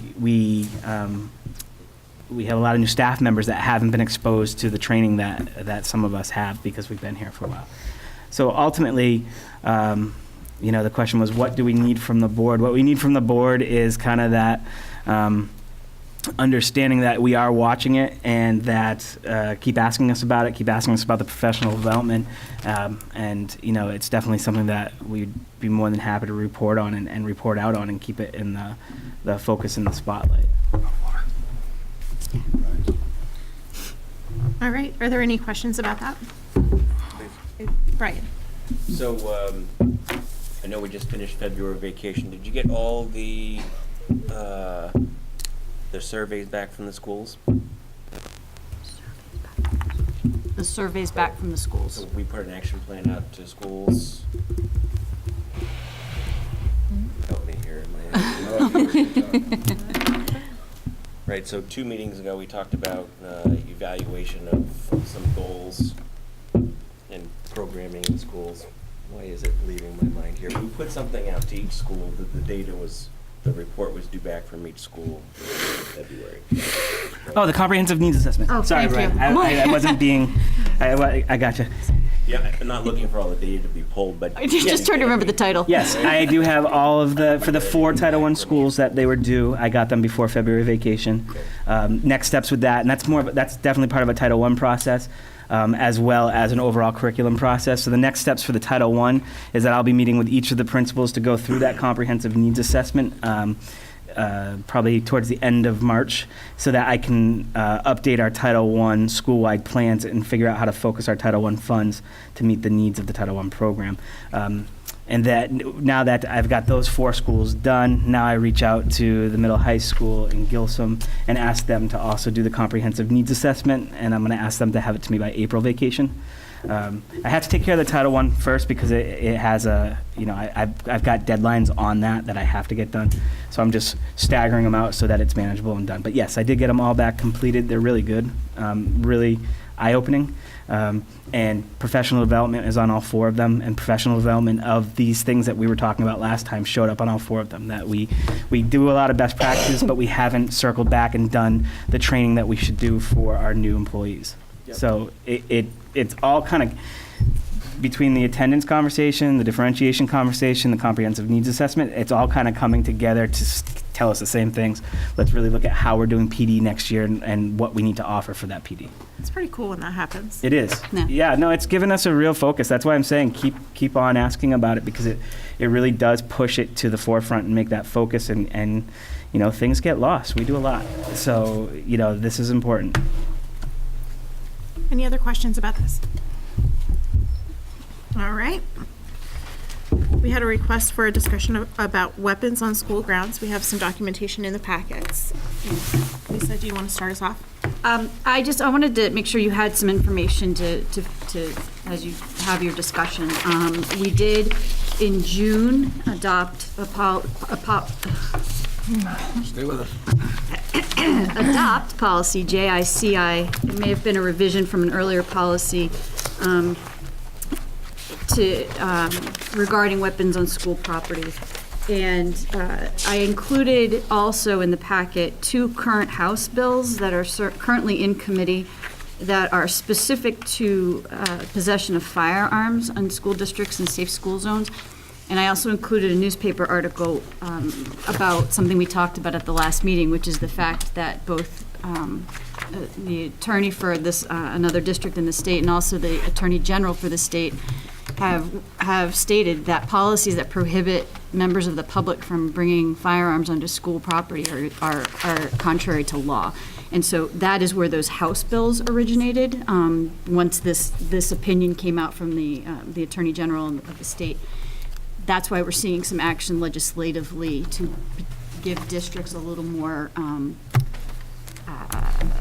have a lot of new staff members that haven't been exposed to the training that some of us have because we've been here for a while. So ultimately, the question was, what do we need from the board? What we need from the board is kind of that understanding that we are watching it and that keep asking us about it, keep asking us about the professional development. And it's definitely something that we'd be more than happy to report on and report out on and keep it in the focus and the spotlight. All right. Are there any questions about that? Brian. So, I know we just finished February vacation. Did you get all the surveys back from the schools? The surveys back from the schools. So we put an action plan out to schools. Help me here. Right, so 2 meetings ago, we talked about evaluation of some goals in schools. Why is it leaving my mind here? We put something out to each school that the report was due back from each school in February. Oh, the comprehensive needs assessment. Oh, Sorry, thank you. Brian. I wasn't being, I gotcha. Yeah, I'm not looking for all the data to be pulled, but. I just trying to remember the title. Yes, I do have all of for the 4 Title I schools that they were due, I got them before February vacation. Next steps with that, and that's definitely part of a Title I process, as well as an overall curriculum process. So the next steps for the Title I is that I'll be meeting with each of the principals to go through that comprehensive needs assessment, probably towards the end of March, so that I can update our Title I school-wide plans and figure out how to focus our Title I funds to meet the needs of the Title I program. And that now that I've got those 4 schools done, now I reach out to the middle high school in Gilsum and ask them to also do the comprehensive needs assessment, and I'm going to ask them to have it to me by April vacation. I have to take care of the Title I first because it has I've got deadlines on that I have to get done. So I'm just staggering them out so that it's manageable and done. But yes, I did get them all back completed. They're really good, really eye-opening. And professional development is on all 4 of them, and professional development of these things that we were talking about last time showed up on all 4 of them, that we do a lot of best practices, but we haven't circled back and done the training that we should do for our new employees. Yep. So it's all kind of between the attendance conversation, the differentiation conversation, the comprehensive needs assessment, it's all kind of coming together to tell us the same things. Let's really look at how we're doing PD next year and what we need to offer for that PD. It's pretty cool when that happens. It is. Yeah. Yeah, no, it's given us a real focus. That's why I'm saying keep on asking about it, because it really does push it to the forefront and make that focus, and things get lost. We do a lot. So, this is important. Any other questions about this? All right. We had a request for a discussion about weapons on school grounds. We have some documentation in the packets. Lisa, do you want to start us off? I wanted to make sure you had some information to as you have your discussion. We did in June adopt Stay with us. adopt policy JICI. It may have been a revision from an earlier policy regarding weapons on school property. And I included also in the packet 2 current House bills that are currently in committee that are specific to possession of firearms in school districts and safe school zones. And I also included a newspaper article about something we talked about at the last meeting, which is the fact that both the attorney for this another district in the state and also the attorney general for the state have stated that policies that prohibit members of the public from bringing firearms onto school property are contrary to law. And so that is where those House bills originated. Once this opinion came out from the attorney general of the state, that's why we're seeing some action legislatively to give districts a little more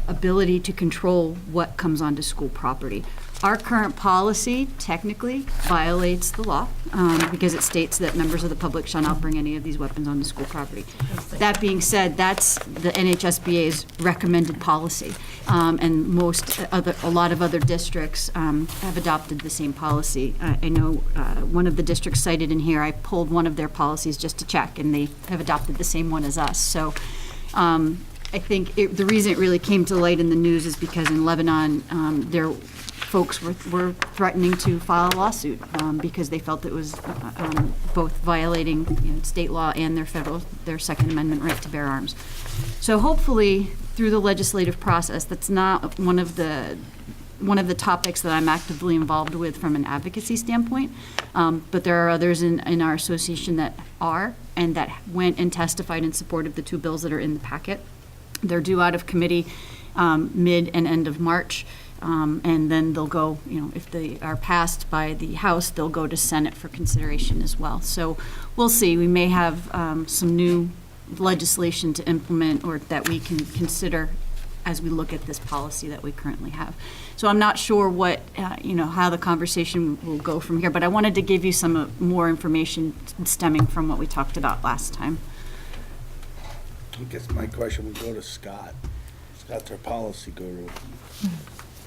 ability to control what comes onto school property. Our current policy technically violates the law because it states that members of the public shall not bring any of these weapons onto school property. That being said, that's the NHSBA's recommended policy, and a lot of other districts have adopted the same policy. I know one of the districts cited in here, I pulled one of their policies just to check, and they have adopted the same one as us. So I think the reason it really came to light in the news is because in Lebanon, their folks were threatening to file a lawsuit because they felt it was both violating state law and their Second Amendment right to bear arms. So hopefully, through the legislative process, that's not one of the topics that I'm actively involved with from an advocacy standpoint, but there are others in our association that are, and that went and testified in support of the 2 bills that are in the packet. They're due out of committee mid and end of March. And then they'll go, if they are passed by the House, they'll go to Senate for consideration as well. So we'll see. We may have some new legislation to implement or that we can consider as we look at this policy that we currently have. So I'm not sure what, how the conversation will go from here, but I wanted to give you some more information stemming from what we talked about last time. I guess my question would go to Scott. Scott's our policy guru.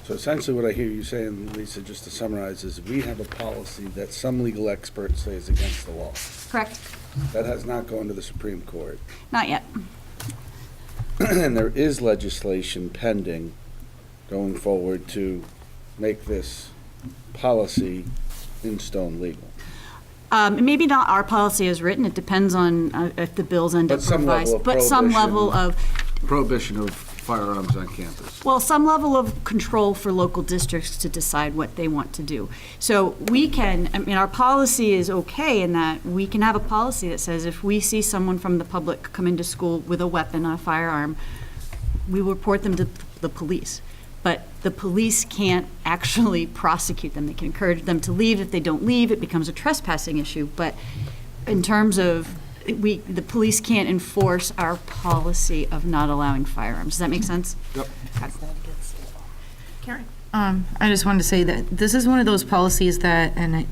So essentially what I hear you saying, Lisa, just to summarize, is we have a policy that some legal experts say is against the law. Correct? That has not gone to the Supreme Court. Not yet. And there is legislation pending going forward to make this policy in stone legal. Maybe not our policy as written, it depends on if the bills end up But some level revised. of But some level of, Prohibition of firearms on campus. well, some level of control for local districts to decide what they want to do. So we can, I mean, our policy is okay in that we can have a policy that says if we see someone from the public come into school with a weapon, a firearm, we will report them to the police. But the police can't actually prosecute them. They can encourage them to leave. If they don't leave, it becomes a trespassing issue. But in terms of, the police can't enforce our policy of not allowing firearms. Does that make sense? Yep. Karen? I just wanted to say that this is one of those policies that, and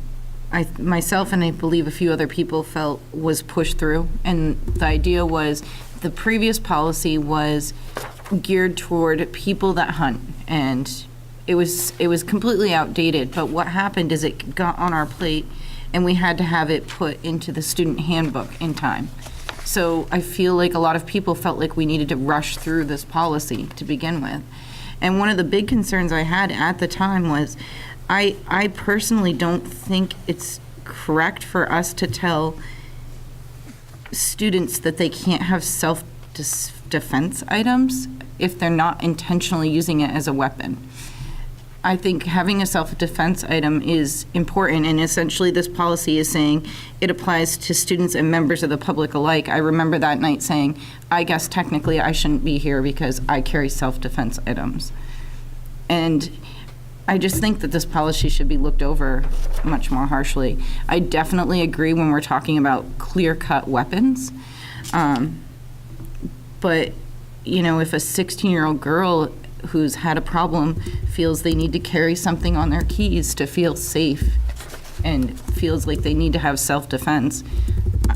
I myself and I believe a few other people felt was pushed through. And the idea was, the previous policy was geared toward people that hunt, and it was completely outdated. But what happened is it got on our plate, and we had to have it put into the student handbook in time. So I feel like a lot of people felt like we needed to rush through this policy to begin with. And one of the big concerns I had at the time was, I personally don't think it's correct for us to tell students that they can't have self-defense items if they're not intentionally using it as a weapon. I think having a self-defense item is important, and essentially this policy is saying it applies to students and members of the public alike. I remember that night saying, I guess technically I shouldn't be here because I carry self-defense items. And I just think that this policy should be looked over much more harshly. I definitely agree when we're talking about clear-cut weapons. But, you know, if a 16-year-old girl who's had a problem feels they need to carry something on their keys to feel safe and feels like they need to have self-defense,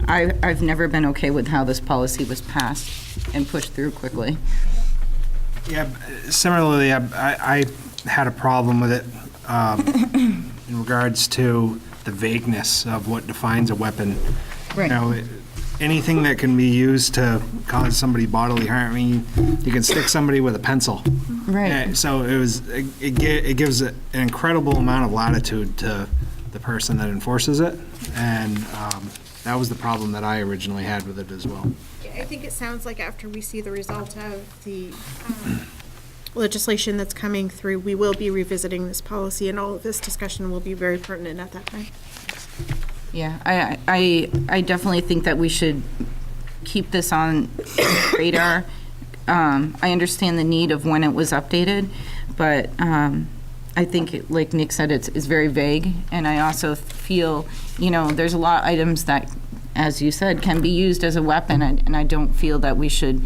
I've never been okay with how this policy was passed and pushed through quickly. Yeah, similarly, I had a problem with it in regards to the vagueness of what defines a weapon. Right. You know, anything that can be used to cause somebody bodily harm. I mean, you can stick somebody with a pencil. Right. So it gives an incredible amount of latitude to the person that enforces it, and that was the problem that I originally had with it as well. I think it sounds like after we see the result of the legislation that's coming through, we will be revisiting this policy, and all of this discussion will be very pertinent at that time. Yeah, I definitely think that we should keep this on radar. I understand the need of when it was updated, but I think, like Nick said, it's very vague. And I also feel, you know, there's a lot of items that, as you said, can be used as a weapon, and I don't feel that we should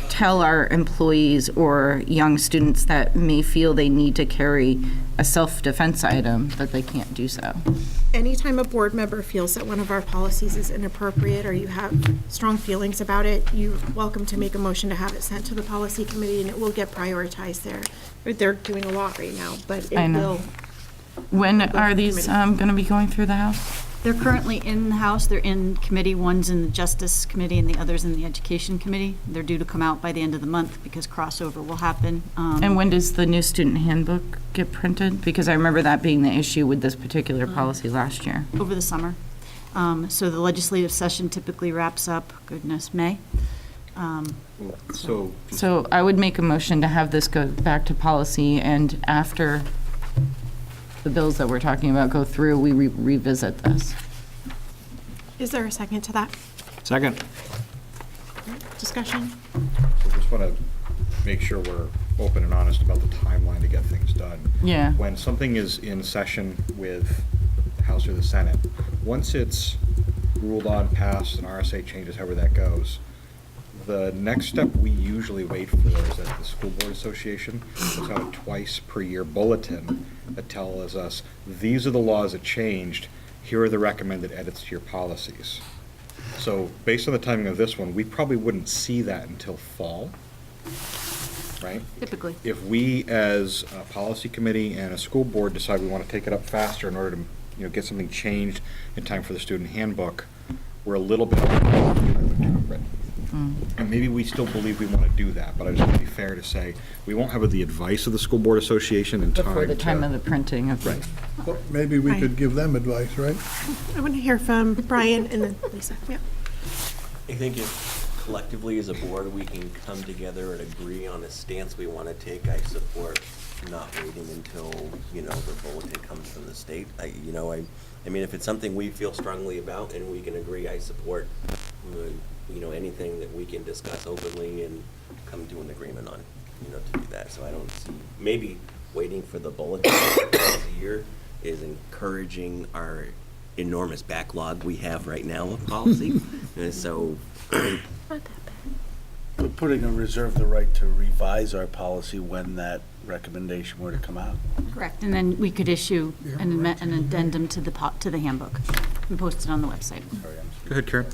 tell our employees or young students that may feel they need to carry a self-defense item that they can't do so. Anytime a board member feels that one of our policies is inappropriate or you have strong feelings about it, you're welcome to make a motion to have it sent to the policy committee, and it will get prioritized there. They're doing a lot right now, but it I know. will. When are these going to be going through the House? They're currently in the House, they're in committee, one's in the Justice Committee and the other's in the Education Committee. They're due to come out by the end of the month because crossover will happen. And when does the new student handbook get printed? Because I remember that being the issue with this particular policy last year. Over the summer. So the legislative session typically wraps up, goodness, May. So I would make a motion to have this go back to policy, and after the bills that we're talking about go through, we revisit this. Is there a second to that? Second. Discussion? I just want to make sure we're open and honest about the timeline to get things done. Yeah. When something is in session with the House or the Senate, once it's ruled on, passed, and RSA changes, however that goes, the next step we usually wait for is that the School Board Association puts out a twice per year bulletin that tells us, these are the laws that changed, here are the recommended edits to your policies. So based on the timing of this one, we probably wouldn't see that until fall. right? Typically. If we, as a policy committee and a school board, decide we want to take it up faster in order to, get something changed in time for the student handbook, we're a little bit and maybe we still believe we want to do that, but I just want to be fair to say, we won't have the advice of the School Board Association in time. Before the time of the printing of. Right. Well, maybe we could give them advice, right? I want to hear from Brian and then Lisa. Yeah. I think if collectively as a board, we can come together and agree on a stance we want to take, I support not waiting until, the bulletin comes from the state. I mean, if it's something we feel strongly about and we can agree, I support, anything that we can discuss openly and come to an agreement on, to do that. So I don't see, maybe waiting for the bulletin once a year is encouraging our enormous backlog we have right now of policy. And so But putting a reserve the right to revise our policy when that recommendation were to come out. Correct, and then we could issue an addendum to the handbook. We post it on the website. Go ahead, Karen.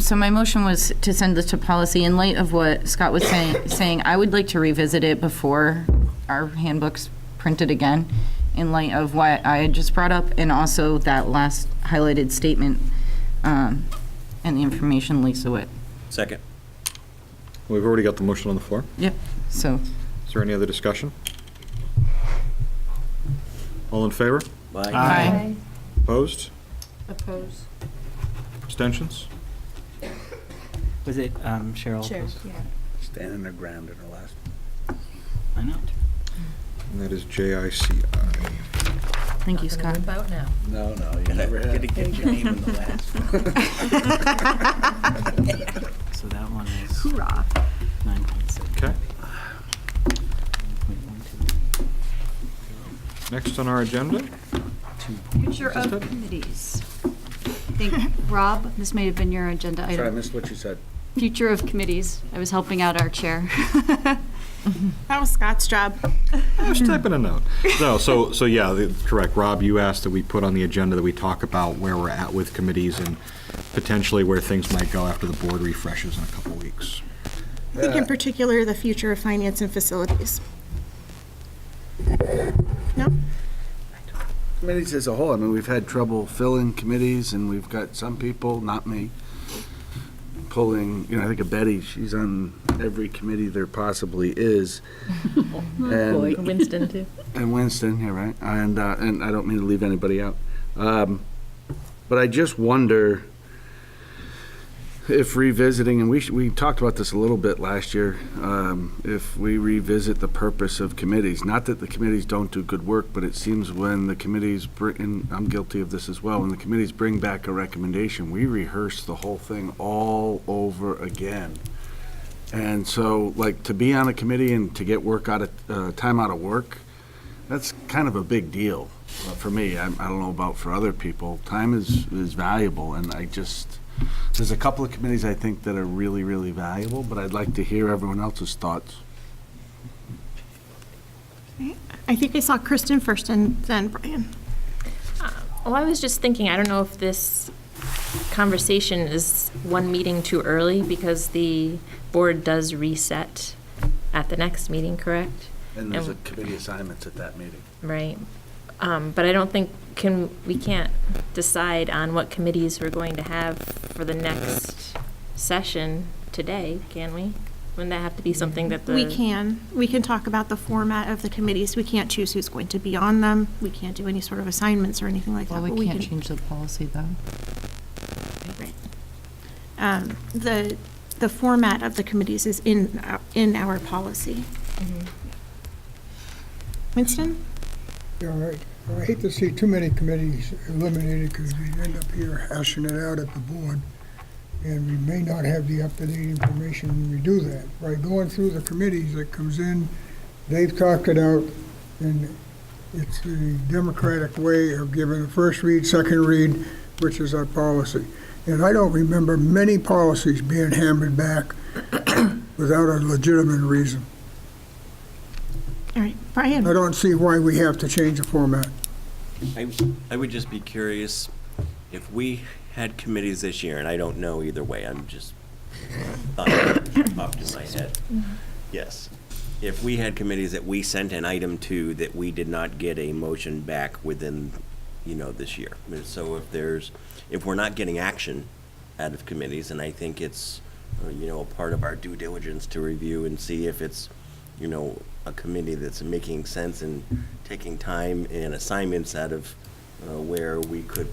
So my motion was to send this to policy. In light of what Scott was saying, I would like to revisit it before our handbook's printed again, in light of what I had just brought up, and also that last highlighted statement, and the information Lisa Witt. Second. We've already got the motion on the floor. Yep, so. Is there any other discussion? All in favor? Bye. Aye. Opposed? Oppose. Abstentions? Was it Cheryl? Standing their ground in her last. I know. And that is JICI. Thank you, Scott. About now. No, you never Gotta had. get your name in the last one. So that one is Hoorah. 9.6. Okay. Next on our agenda, Future of committees. I think, Rob, this may have been your agenda Sorry, I item. missed what you said. Future of committees. I was helping out our chair. That was Scott's job. I was typing a note. No, so yeah, correct. Rob, you asked that we put on the agenda that we talk about where we're at with committees and potentially where things might go after the board refreshes in a couple weeks. I think in particular, the future of finance and facilities. No? Committees as a whole, I mean, we've had trouble filling committees, and we've got some people, not me, pulling, I think of Betty, she's on every committee there possibly is. Boy, Winston too. And Winston, yeah, right, and I don't mean to leave anybody out. But I just wonder if revisiting, and we talked about this a little bit last year, if we revisit the purpose of committees, not that the committees don't do good work, but it seems when the committees bring, and I'm guilty of this as well, when the committees bring back a recommendation, we rehearse the whole thing all over again. And so, like, to be on a committee and to get work out of, time out of work, that's kind of a big deal for me. I don't know about for other people. Time is valuable, and there's a couple of committees I think that are really, really valuable, but I'd like to hear everyone else's thoughts. I think I saw Kristen first and then Brian. Well, I was just thinking, I don't know if this conversation is one meeting too early because the board does reset at the next meeting, correct? And there's a committee assignments at that meeting. Right. But I don't think we can't decide on what committees we're going to have for the next session today, can we? Wouldn't that have to be something that We can talk about the format of the committees. We can't choose who's going to be on them. We can't do any sort of assignments or anything like that. Well, but we can't change the policy, though. Right. The format of the committees is in our policy. Winston? Yeah, right. I hate to see too many committees eliminated because we end up here hashing it out at the board. And we may not have the up-to-date information when we do that. By going through the committees that comes in, they've talked it out, and it's the democratic way of giving a first read, second read, which is our policy. And I don't remember many policies being hammered back without a legitimate reason. All right, Brian. I don't see why we have to change the format. I would just be curious, if we had committees this year, and I don't know either way, I'm just thought off to my head. Yes. if we had committees that we sent an item to that we did not get a motion back within, this year. So if we're not getting action out of committees, and I think it's, a part of our due diligence to review and see if it's, a committee that's making sense and taking time and assignments out of where we could,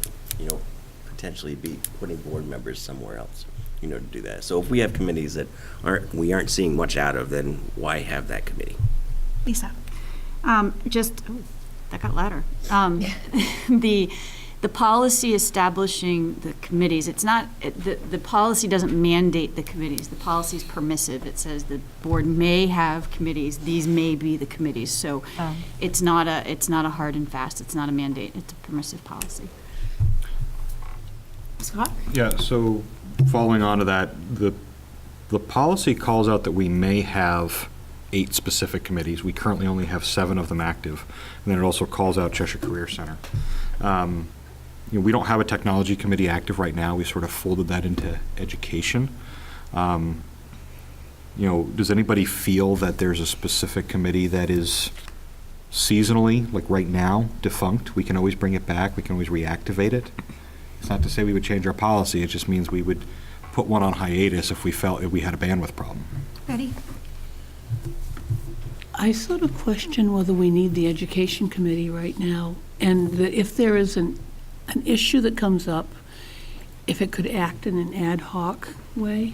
potentially be putting board members somewhere else, to do that. So if we have committees that we aren't seeing much out of, then why have that committee? Lisa? That got louder. The policy establishing the committees, it's not, the policy doesn't mandate the committees. The policy is permissive. It says the board may have committees. These may be the committees. So it's not a hard and fast. It's not a mandate. It's a permissive policy. Scott? Yeah, so following on to that, the policy calls out that we may have 8 specific committees. We currently only have 7 of them active. And then it also calls out Cheshire Career Center. We don't have a technology committee active right now. We sort of folded that into education. Does anybody feel that there's a specific committee that is seasonally, like right now, defunct? We can always bring it back. We can always reactivate it. It's not to say we would change our policy. It just means we would put one on hiatus if we felt we had a bandwidth problem. Betty? I sort of question whether we need the education committee right now, and that if there is an issue that comes up, if it could act in an ad hoc way,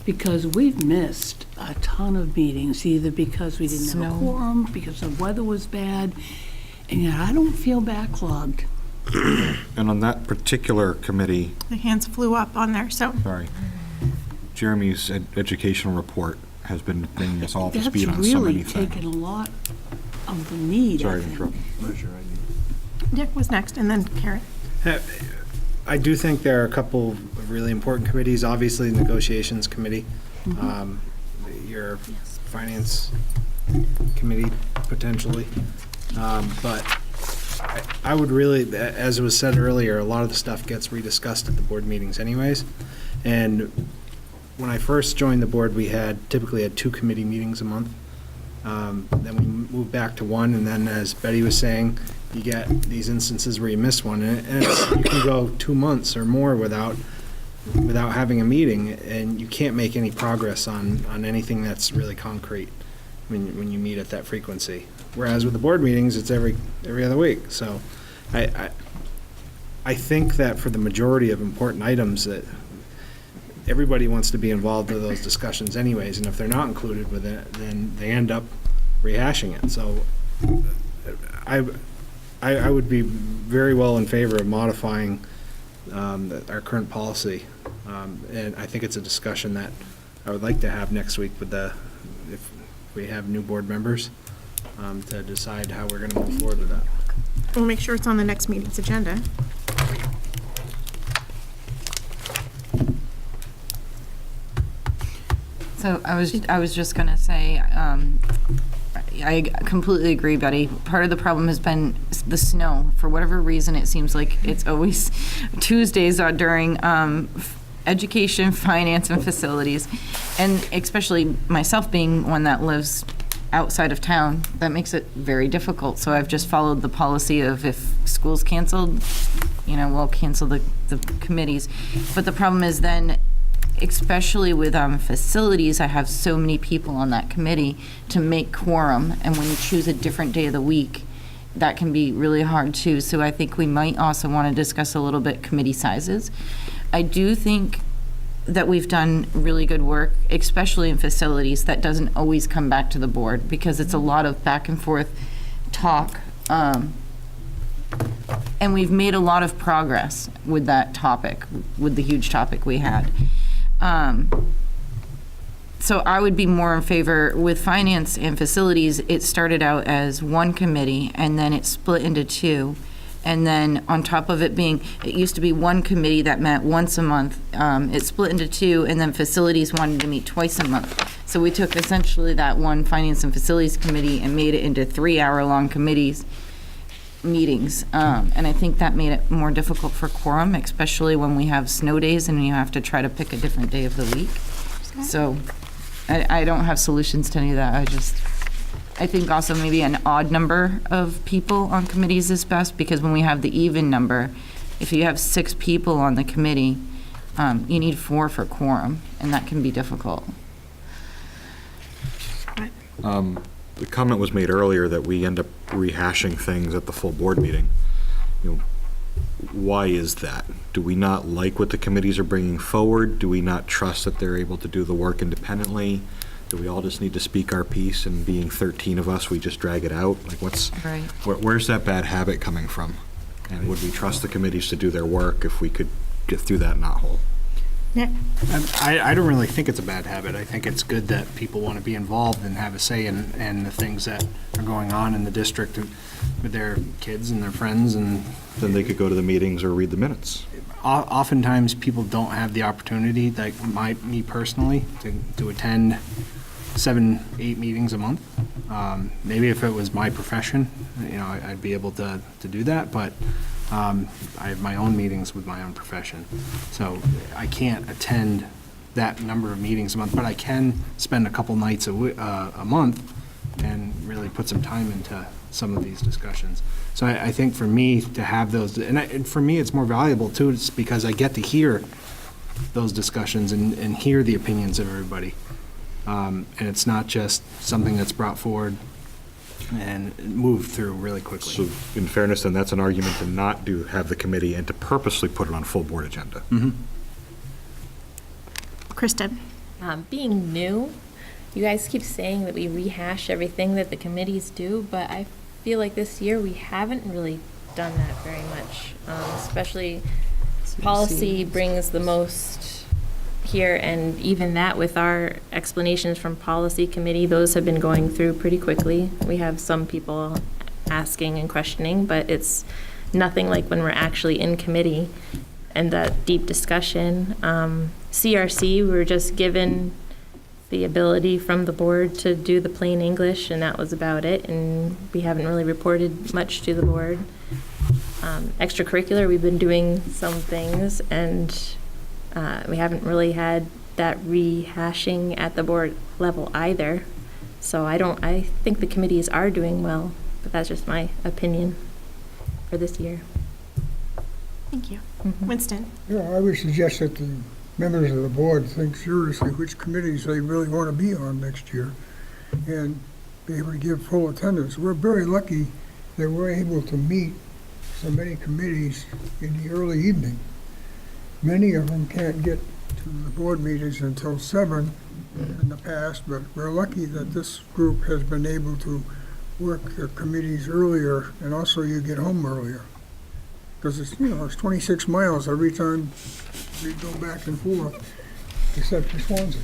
because we've missed a ton of meetings, either because we didn't have a quorum, because the weather was bad, and yet I don't feel backlogged. And on that particular committee, The hands flew up on there, so. sorry, Jeremy's educational report has been bringing us all up to speed on so many That's things. really taken a lot of the need, I Sorry to think. interrupt. Dick was next, and then Karen. I do think there are a couple of really important committees, obviously the negotiations committee, your finance committee potentially. But I would really, as was said earlier, a lot of the stuff gets rediscussed at the board meetings anyways. And when I first joined the board, we typically had 2 committee meetings a month. Then we moved back to 1, and then as Betty was saying, you get these instances where you miss one, and you can go 2 months or more without having a meeting, and you can't make any progress on anything that's really concrete when you meet at that frequency. Whereas with the board meetings, it's every other week. So I think that for the majority of important items that everybody wants to be involved in those discussions anyways, and if they're not included with it, then they end up rehashing it. So I would be very well in favor of modifying our current policy. And I think it's a discussion that I would like to have next week if we have new board members, to decide how we're going to move forward with that. We'll make sure it's on the next meeting's agenda. So I was just going to say, I completely agree, Betty. Part of the problem has been the snow. For whatever reason, it seems like it's always Tuesdays are during education, finance, and facilities. And especially myself being one that lives outside of town, that makes it very difficult. So I've just followed the policy of if school's canceled, we'll cancel the committees. But the problem is then, especially with facilities, I have so many people on that committee to make quorum, and when you choose a different day of the week, that can be really hard too. So I think we might also want to discuss a little bit committee sizes. I do think that we've done really good work, especially in facilities, that doesn't always come back to the board because it's a lot of back and forth talk. And we've made a lot of progress with that topic, with the huge topic we had. So I would be more in favor with finance and facilities. It started out as one committee and then it split into 2. And then on top of it used to be one committee that met once a month. It split into 2, and then facilities wanted to meet twice a month. So we took essentially that one finance and facilities committee and made it into 3-hour-long meetings. And I think that made it more difficult for quorum, especially when we have snow days and you have to try to pick a different day of the week. So I don't have solutions to any of that. I think also maybe an odd number of people on committees is best, because when we have the even number, if you have 6 people on the committee, you need 4 for quorum, and that can be difficult. The comment was made earlier that we end up rehashing things at the full board meeting. You know, why is that? Do we not like what the committees are bringing forward? Do we not trust that they're able to do the work independently? Do we all just need to speak our piece, and being 13 of us, we just drag it out? Like, Right. where's that bad habit coming from? And would we trust the committees to do their work if we could get through that knothole? Nick? I don't really think it's a bad habit. I think it's good that people want to be involved and have a say in the things that are going on in the district with their kids and their friends. And then they could go to the meetings or read the minutes. Oftentimes, people don't have the opportunity, like me personally, to attend 7-8 meetings a month. Maybe if it was my profession, I'd be able to do that, but I have my own meetings with my own profession. So I can't attend that number of meetings a month, but I can spend a couple nights a month and really put some time into some of these discussions. So I think for me to have those, and for me it's more valuable too, it's because I get to hear those discussions and hear the opinions of everybody. And it's not just something that's brought forward and moved through really quickly. So in fairness, then that's an argument to not have the committee and to purposely put it on full board agenda. Mm-hmm. Kristen? Being new, you guys keep saying that we rehash everything that the committees do, but I feel like this year we haven't really done that very much. Especially policy brings the most here, and even that with our explanations from policy committee, those have been going through pretty quickly. We have some people asking and questioning, but it's nothing like when we're actually in committee and that deep discussion. CRC, we were just given the ability from the board to do the plain English, and that was about it, and we haven't really reported much to the board. Extracurricular, we've been doing some things, and we haven't really had that rehashing at the board level either. So I think the committees are doing well, but that's just my opinion for this year. Thank you. Mm-hmm. Winston? Yeah, I would suggest that the members of the board think seriously which committees they really want to be on next year and be able to give full attendance. We're very lucky that we're able to meet so many committees in the early evening. Many of them can't get to the board meetings until 7 in the past, but we're lucky that this group has been able to work their committees earlier, and also you get home earlier. Because it's 26 miles every time we go back and forth, except for Swansea.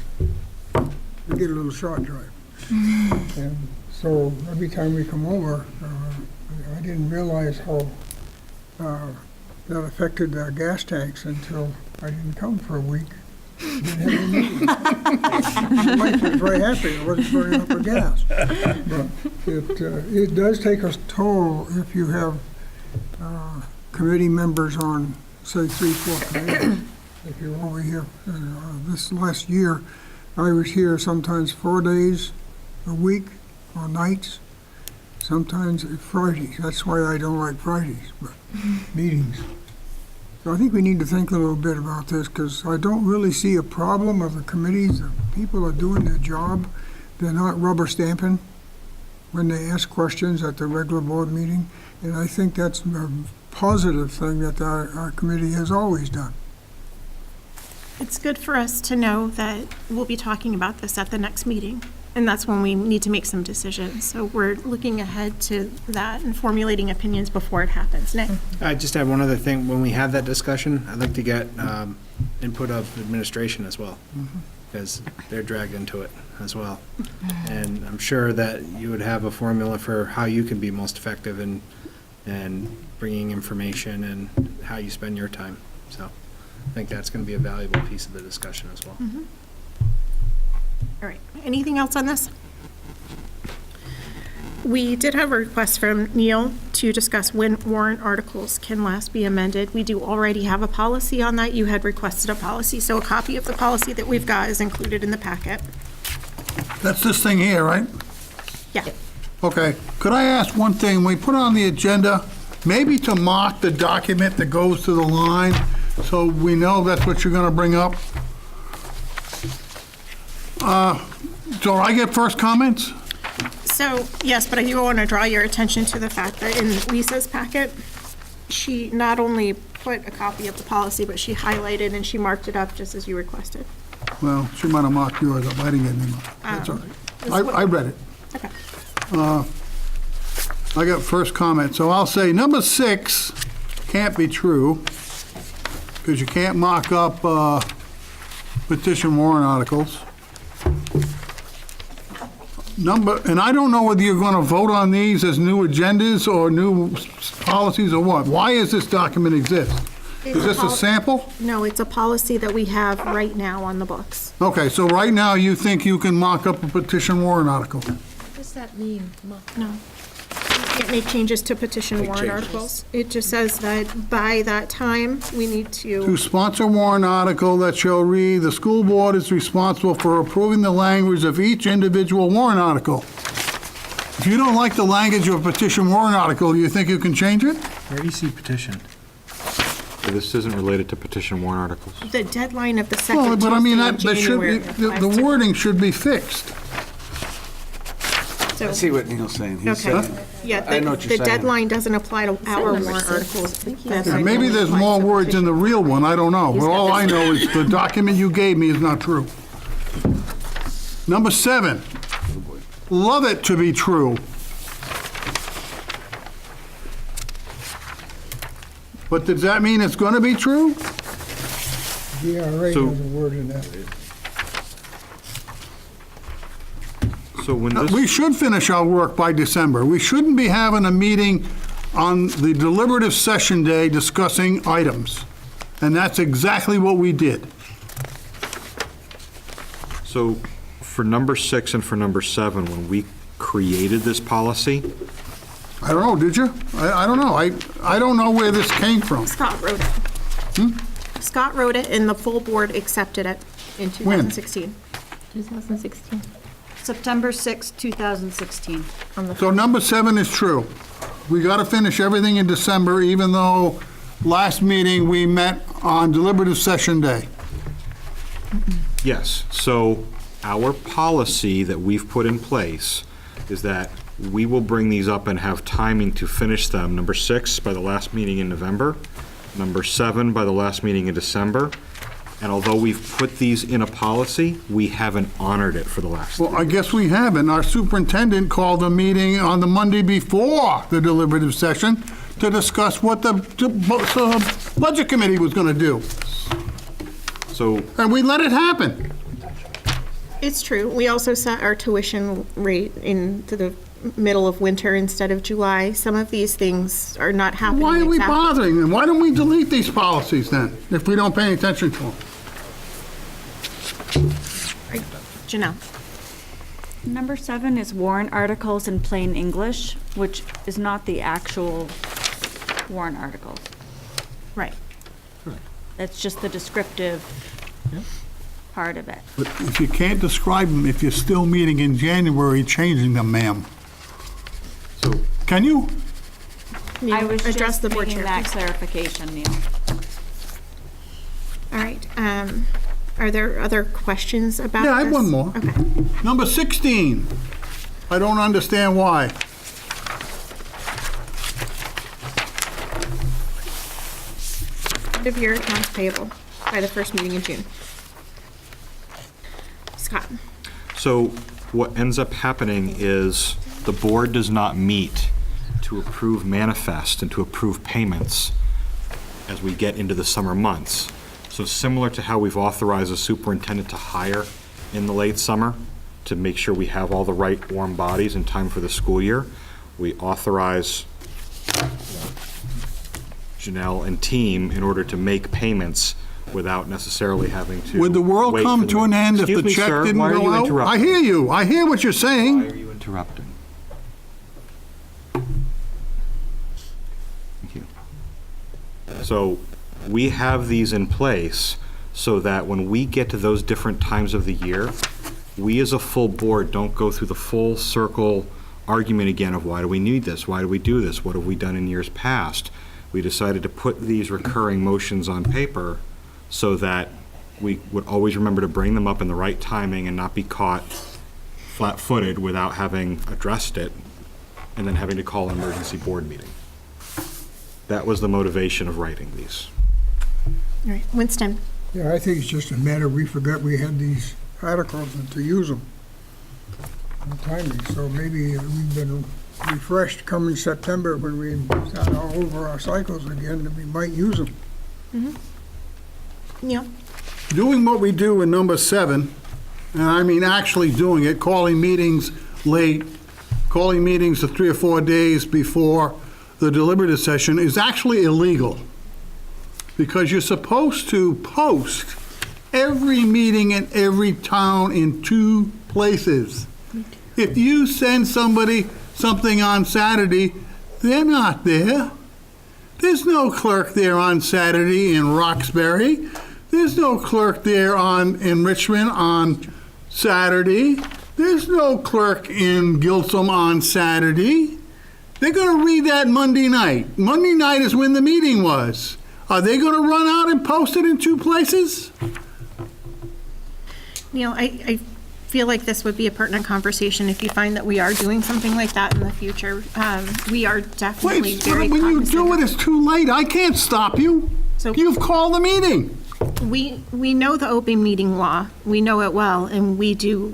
We get a little short drive. And so every time we come over, I didn't realize how that affected our gas tanks until I didn't come for a week. Didn't have any meeting. My wife was very happy I wasn't burning up her gas. But it does take a toll if you have committee members on, say, 3-4 committees. If you're over here, this last year, I was here sometimes 4 days a week or nights, sometimes Fridays. That's why I don't like Fridays, but meetings. So I think we need to think a little bit about this, because I don't really see a problem of the committees. The people are doing their job. They're not rubber stamping when they ask questions at the regular board meeting. And I think that's a positive thing that our committee has always done. It's good for us to know that we'll be talking about this at the next meeting, and that's when we need to make some decisions. So we're looking ahead to that and formulating opinions before it happens. Nick? I just have one other thing. When we have that discussion, I'd like to get input of administration as well, because they're dragged into it as well. And I'm sure that you would have a formula for how you can be most effective in bringing information and how you spend your time. So I think that's going to be a valuable piece of the discussion as well. All right. Anything else on this? We did have a request from Neil to discuss when warrant articles can last be amended. We do already have a policy on that. You had requested a policy, so a copy of the policy that we've got is included in the packet. That's this thing here, right? Yeah. Okay. Could I ask one thing? We put on the agenda, maybe to mark the document that goes to the line, so we know that's what you're going to bring up? So I get first comments? So, yes, but I do want to draw your attention to the fact that in Lisa's packet, she not only put a copy of the policy, but she highlighted and she marked it up just as you requested. Well, she might have marked yours up. I didn't get any mark. That's all right. I read it. Okay. I got first comment. So I'll say number 6 can't be true because you can't mock up petition warrant articles. And I don't know whether you're going to vote on these as new agendas or new policies or what. Why does this document exist? Is this a sample? No, it's a policy that we have right now on the books. Okay, so right now you think you can mock up a petition warrant article? What does that mean? No. You can't make changes to petition warrant articles. It just says that by that time, we need To to, sponsor warrant article that shall read, "The school board is responsible for approving the language of each individual warrant article." If you don't like the language of a petition warrant article, do you think you can change it? Where do you see petition? This isn't related to petition warrant articles. the deadline of the Well, second but I mean, Tuesday in that should be, January. the wording should be fixed. So- I see what Neil's saying. He's Okay. saying, Yeah, I know what the you're saying. deadline doesn't apply to our warrant articles. Yeah, maybe there's more words in the real one, I don't know. But all I know is the document you gave me is not true. Number 7, love it to be true. But does that mean it's going to be true? DRA So- has a word in that. So when this. We should finish our work by December. We shouldn't be having a meeting on the deliberative session day discussing items. And that's exactly what we did. So for number 6 and for number 7, when we created this policy, I don't know, did you? I don't know. I don't know where this came from. Scott wrote it. Scott wrote it and the full board accepted it in When? 2016. 2016. September 6, 2016. So number 7 is true. We got to finish everything in December, even though last meeting we met on deliberative session day. yes. So our policy that we've put in place is that we will bring these up and have timing to finish them. Number 6 by the last meeting in November, number 7 by the last meeting in December. And although we've put these in a policy, we haven't honored it for the last. Well, I guess we haven't. Our superintendent called a meeting on the Monday before the deliberative session to discuss what the budget committee was going to do. So And we let it happen. It's true. We also set our tuition rate into the middle of winter instead of July. Some of these things are not happening. Why are we exactly- bothering them? Why don't we delete these policies then, if we don't pay any attention to them? Janelle. Number 7 is warrant articles in plain English, which is not the actual warrant articles. Right. That's just the descriptive part of it. But if you can't describe them, if you're still meeting in January, changing them, ma'am. So Can you? I was Address just the board making chair, that please. clarification, Neil. All right. Are there other questions about Yeah, I have this? one more. Okay. Number 16. I don't understand why. End of year accounts payable by the first meeting in June. Scott. So what ends up happening is the board does not meet to approve manifest and to approve payments as we get into the summer months. So similar to how we've authorized a superintendent to hire in the late summer to make sure we have all the right warm bodies in time for the school year, we authorize Janelle and team in order to make payments without necessarily having to. Would the world wait come for to them. an end if Excuse the me, check sir, didn't why are go you out? interrupting? I hear you. I hear what you're saying. Why are you interrupting? Thank you. So we have these in place so that when we get to those different times of the year, we as a full board don't go through the full circle argument again of why do we need this? Why do we do this? What have we done in years past? We decided to put these recurring motions on paper so that we would always remember to bring them up in the right timing and not be caught flat-footed without having addressed it and then having to call an emergency board meeting. That was the motivation of writing these. All right, Winston. Yeah, I think it's just a matter, we forgot we had these articles and to use them. Timely, so maybe we've been refreshed coming September when we start all over our cycles again, and we might use them. Yeah. Doing what we do in number 7, and I mean actually doing it, calling meetings late, calling meetings 3 or 4 days before the deliberative session is actually illegal. Because you're supposed to post every meeting in every town in 2 places. If you send somebody something on Saturday, they're not there. There's no clerk there on Saturday in Roxbury. There's no clerk there in Richmond on Saturday. There's no clerk in Gilsum on Saturday. They're going to read that Monday night. Monday night is when the meeting was. Are they going to run out and post it in 2 places? Neil, I feel like this would be a pertinent conversation if you find that we are doing something like that in the future. We are definitely very when you do cognizant. it, it's too late. I can't stop you. So- You've called the meeting. We know the open meeting law. We know it well, and we do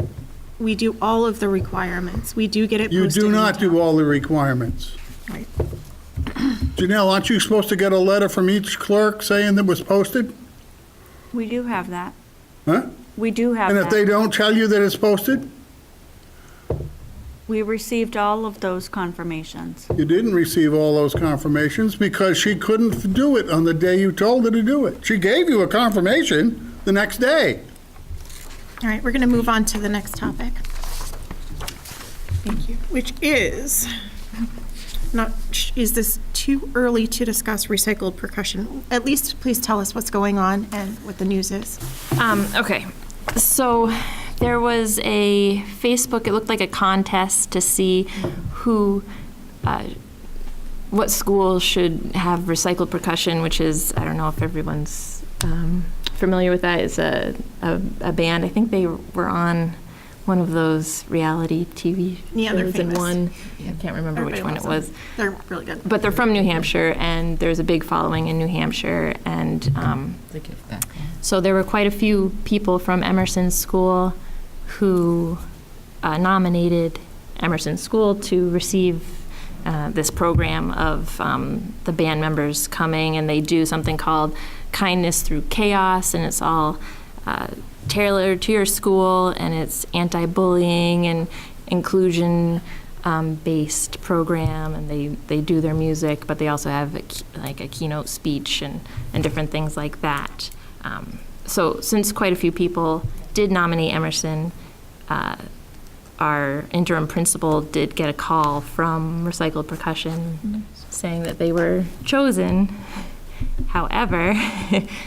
all of the requirements. We do get it You posted. do in not town. do all the requirements. Right. Janelle, aren't you supposed to get a letter from each clerk saying that was posted? We do have that. Huh? We do have And if they that. don't tell you that it's posted, We received all of those confirmations. you didn't receive all those confirmations because she couldn't do it on the day you told her to do it. She gave you a confirmation the next day. All right, we're going to move on to the next topic. Thank you. Which is, is this too early to discuss recycled percussion? At least please tell us what's going on and what the news is. Okay, so there was a Facebook, it looked like a contest to see who, what schools should have recycled percussion, which is, I don't know if everyone's familiar with that. It's a band. I think they were on one of those reality TV Yeah, they're shows and famous. won. I can't remember which one it was. They're really good. But they're from New Hampshire, and there's a big following in New Hampshire, and so there were quite a few people from Emerson School who nominated Emerson School to receive this program of the band members coming, and they do something called Kindness Through Chaos, and it's all tailored to your school, and it's anti-bullying and inclusion based program, and they do their music, but they also have like a keynote speech and different things like that. So since quite a few people did nominate Emerson, our interim principal did get a call from Recycled Percussion saying that they were chosen. However,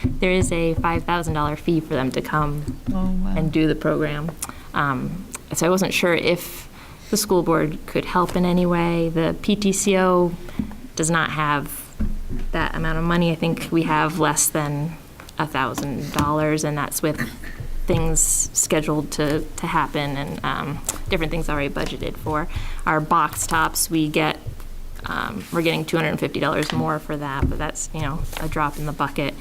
there is a $5,000 fee for them to come and do the program. So I wasn't sure if the school board could help in any way. The PTCO does not have that amount of money. I think we have less than $1,000, and that's with things scheduled to happen and different things already budgeted for. Our box tops, we're getting $250 more for that, but that's, a drop in the bucket.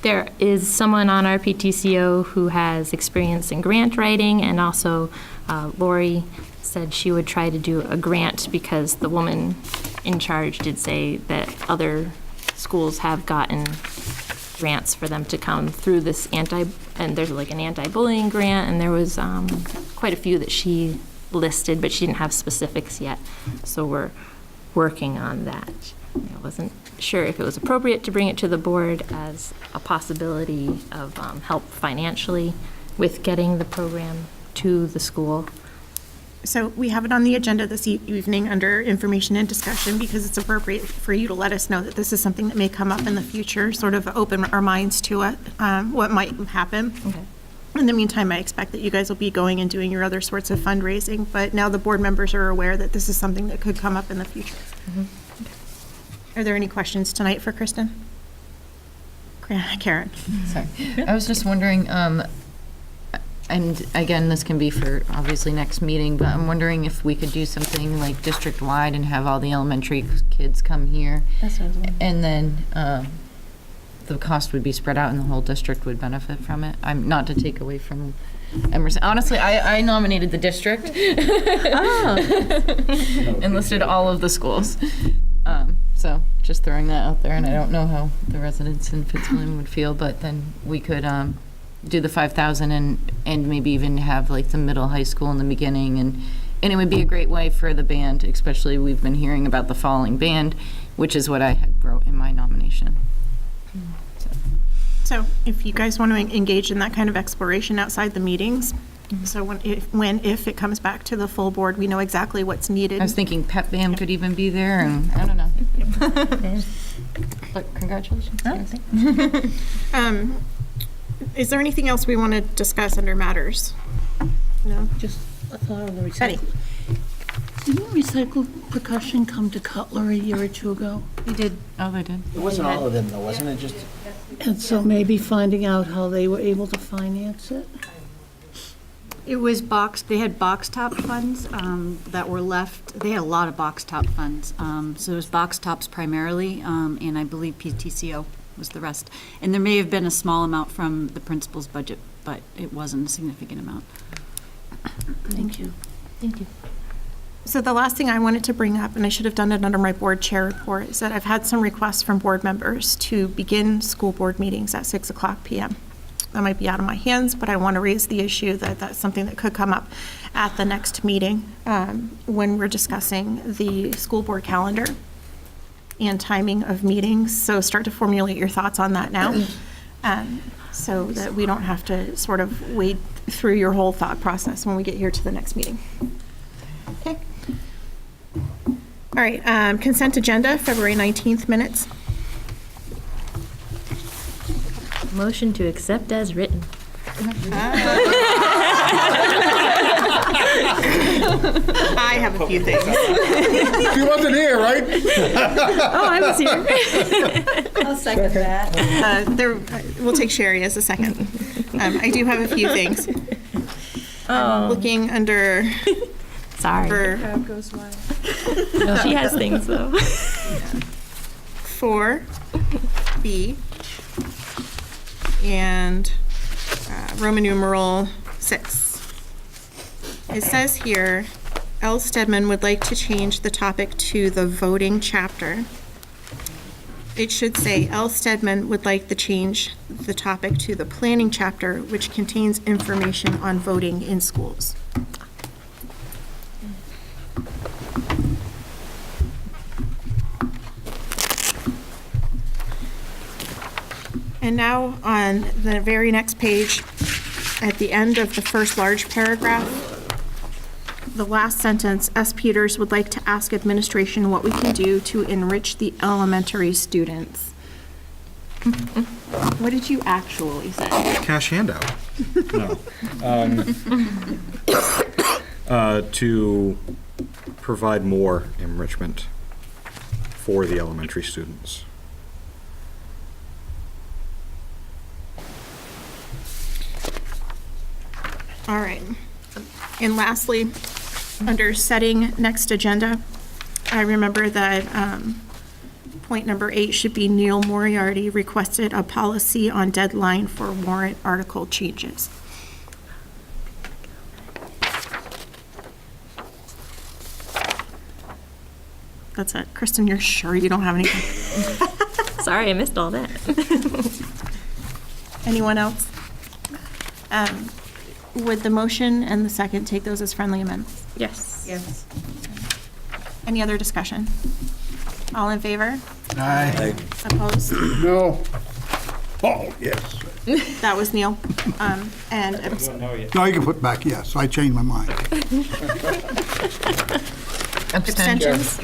There is someone on our PTCO who has experience in grant writing, and also Lori said she would try to do a grant because the woman in charge did say that other schools have gotten grants for them to come through this and there's like an anti-bullying grant, and there was quite a few that she listed, but she didn't have specifics yet. So we're working on that. I wasn't sure if it was appropriate to bring it to the board as a possibility of help financially with getting the program to the school. So we have it on the agenda this evening under information and discussion because it's appropriate for you to let us know that this is something that may come up in the future, sort of open our minds to it, what might happen. Okay. In the meantime, I expect that you guys will be going and doing your other sorts of fundraising, but now the board members are aware that this is something that could come up in the future. Are there any questions tonight for Kristen? Karen? Sorry. I was just wondering, and again, this can be for obviously next meeting, but I'm wondering if we could do something like district-wide and have all the elementary kids come here. That's what I was wondering. And then the cost would be spread out and the whole district would benefit from it. I'm not to take away from Emerson. Honestly, I nominated the district. And listed all of the schools. So just throwing that out there, and I don't know how the residents in Fitzwilliam would feel, but then we could do the 5,000 and maybe even have like the middle high school in the beginning, and it would be a great way for the band, especially we've been hearing about the falling band, which is what I had wrote in my nomination. So if you guys want to engage in that kind of exploration outside the meetings, so if it comes back to the full board, we know exactly what's needed. I was thinking pep band could even be there, and I don't know. But congratulations. Yes. Is there anything else we want to discuss under matters? No? Just a thought on the Betty? recycle. Didn't recycled percussion come to Cutler a year or two ago? They did. Oh, they did. It wasn't all of them, though, wasn't it? Just And so maybe finding out how they were able to finance it? It was they had box top funds that were left. They had a lot of box top funds. So it was box tops primarily, and I believe PTCO was the rest. And there may have been a small amount from the principal's budget, but it wasn't a significant amount. Thank you. Thank you. So the last thing I wanted to bring up, and I should have done it under my board chair report, is that I've had some requests from board members to begin school board meetings at 6:00 p.m. That might be out of my hands, but I want to raise the issue that that's something that could come up at the next meeting when we're discussing the school board calendar and timing of meetings. So start to formulate your thoughts on that now so that we don't have to sort of wade through your whole thought process when we get here to the next meeting. Okay. All right, consent agenda, February 19th minutes. Motion to accept as written. I have a few things. She wasn't here, right? Oh, I was here. I'll second that. We'll take Sherry as a second. I do have a few things. I'm looking under. Sorry. For, Goes wide. She has things, though. 4B and Roman numeral 6. It says here, L. Stedman would like to change the topic to the voting chapter. It should say, L. Stedman would like to change the topic to the planning chapter, which contains information on voting in schools. And now on the very next page, at the end of the first large paragraph, the last sentence, S. Peters would like to ask administration what we can do to enrich the elementary students. What did you actually say? Cash handout. No. To provide more enrichment for the elementary students. All right. And lastly, under setting next agenda, I remember that point number 8 should be Neil Moriarty requested a policy on deadline for warrant article changes. That's it. Kristen, you're sure you don't have anything? Sorry, I missed all that. Anyone else? Would the motion and the second take those as friendly amendments? Yes. Yes. Any other discussion? All in favor? Aye. Opposed? No. Oh, yes. That was Neil. And No, you can put back yes. I changed my mind. abstentions?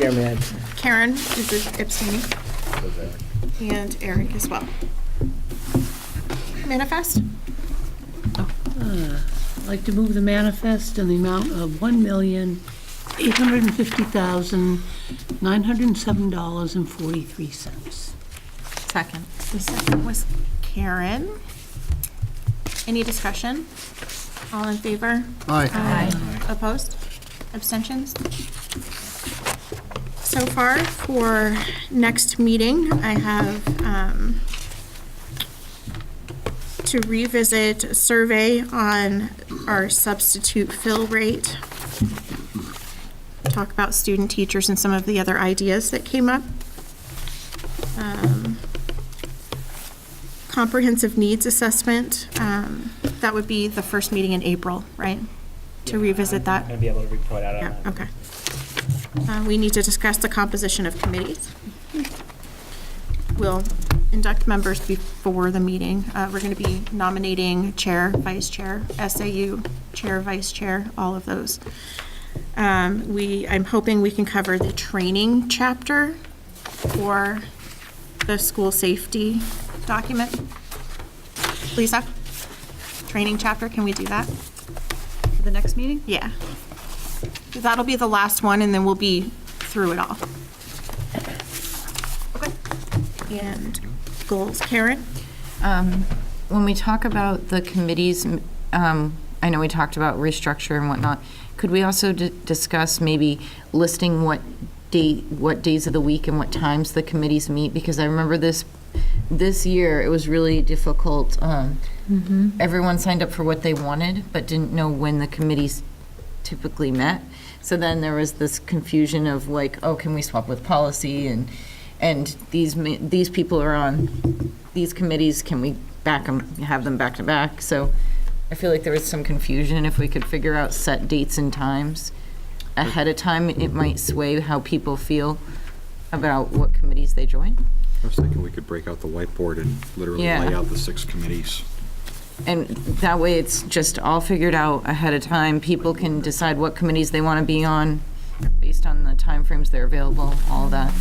Karen is abstaining. And Eric as well. Manifest? I'd like to move the manifest in the amount of $1,850,907.43. Second. The second was Karen. Any discussion? All in favor? Aye. Opposed? Abstentions? So far, for next meeting, I have to revisit a survey on our substitute fill rate, talk about student teachers and some of the other ideas that came up. Comprehensive needs assessment, that would be the first meeting in April, right? To revisit that? I'm going to be able to report out on Yeah, that. okay. We need to discuss the composition of committees. We'll induct members before the meeting. We're going to be nominating chair, vice chair, SAU, chair, vice chair, all of those. I'm hoping we can cover the training chapter for the school safety document. Lisa, training chapter, can we do that? For the next meeting? Yeah. That'll be the last one, and then we'll be through it all. Okay. And goals, Karen? When we talk about the committees, I know we talked about restructure and whatnot. Could we also discuss maybe listing what days of the week and what times the committees meet? Because I remember this year, it was really difficult. Everyone signed up for what they wanted, but didn't know when the committees typically met. So then there was this confusion of like, oh, can we swap with policy? And these people are on these committees, can we have them back to back? So I feel like there was some confusion. If we could figure out set dates and times ahead of time, it might sway how people feel about what committees they join. I was thinking we could break out the whiteboard and literally Yeah. lay out the 6 committees. And that way, it's just all figured out ahead of time. People can decide what committees they want to be on based on the timeframes they're available, all of that.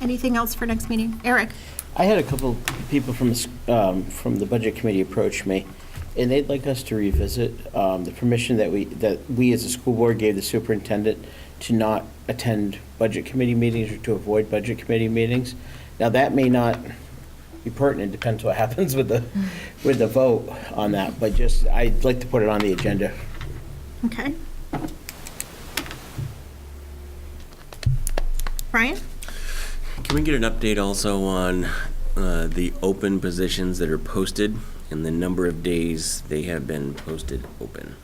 Anything else for next meeting? Eric? I had a couple people from the budget committee approach me, and they'd like us to revisit the permission that we as a school board gave the superintendent to not attend budget committee meetings or to avoid budget committee meetings. Now, that may not be pertinent, depends what happens with the vote on that, but just, I'd like to put it on the agenda. Okay. Brian? Can we get an update also on the open positions that are posted and the number of days they have been posted open?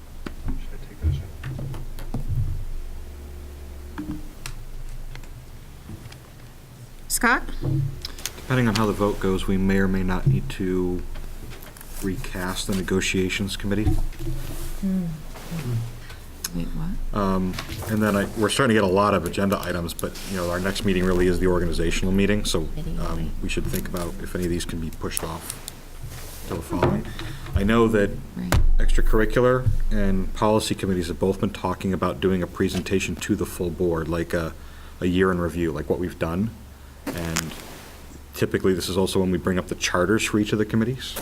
Scott? Depending on how the vote goes, we may or may not need to recast the negotiations committee. Wait, what? And then we're starting to get a lot of agenda items, but, our next meeting really is the organizational meeting, so we should think about if any of these can be pushed off till the following. I know that extracurricular and policy committees have both been talking about doing a presentation to the full board, like a year in review, like what we've done. And typically, this is also when we bring up the charters for each of the committees.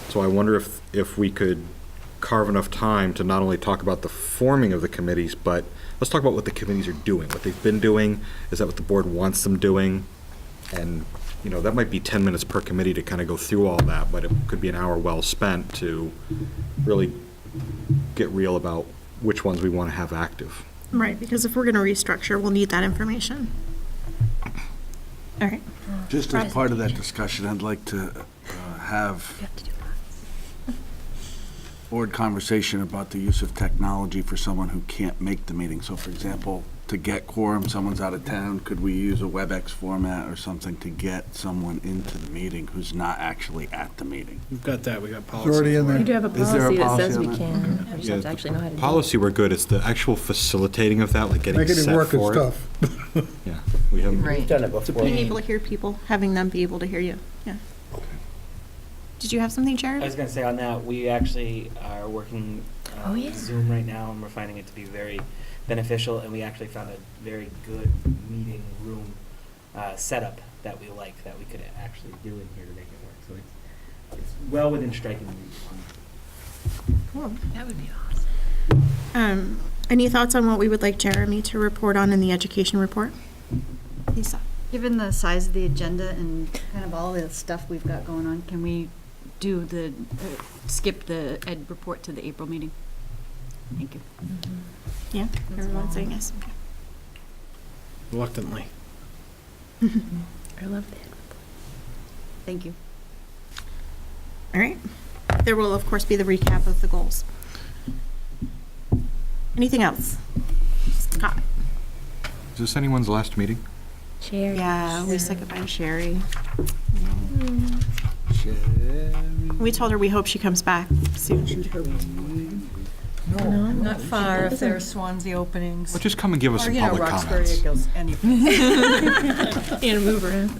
So I wonder if we could carve enough time to not only talk about the forming of the committees, but let's talk about what the committees are doing, what they've been doing. Is that what the board wants them doing? And, that might be 10 minutes per committee to kind of go through all that, but it could be an hour well spent to really get real about which ones we want to have active. Right, because if we're going to restructure, we'll need that information. All right. Just as part of that discussion, I'd like to have board conversation about the use of technology for someone who can't make the meeting. So for example, to get quorum, someone's out of town, could we use a WebEx format or something to get someone into the meeting who's not actually at the meeting? We've got that, we got policy. It's already in for there. it. We do have a Is there a policy that policy says we on that? can. We just have to actually know how to do it. Policy, we're good. It's the actual facilitating of that, like getting Making it set work is for it. tough. Yeah, we haven't. Right. We've done it before. Being able to hear people, having them be able to hear you, yeah. Did you have something, Jared? I was going to say on that, we actually are working Zoom right now, and we're finding it to be very beneficial, and we actually found a very good meeting room setup that we like, that we could actually do in here to make it work. So it's well within striking range. Cool. That would be awesome. Any thoughts on what we would like Jeremy to report on in the education report? Lisa? Given the size of the agenda and kind of all the stuff we've got going on, can we do skip the ed report to the April meeting? Thank you. Yeah, everyone's saying yes. Reluctantly. I love that. Thank you. All right. There will, of course, be the recap of the goals. Anything else? Scott? Is this anyone's last meeting? Sherry. Yeah, we said goodbye to Sherry. We told her we hope she comes back soon. Not far if there are Swansea openings. Well, just come and give us Or, some you know, public Roxbury, comments. it goes anyplace. And move around.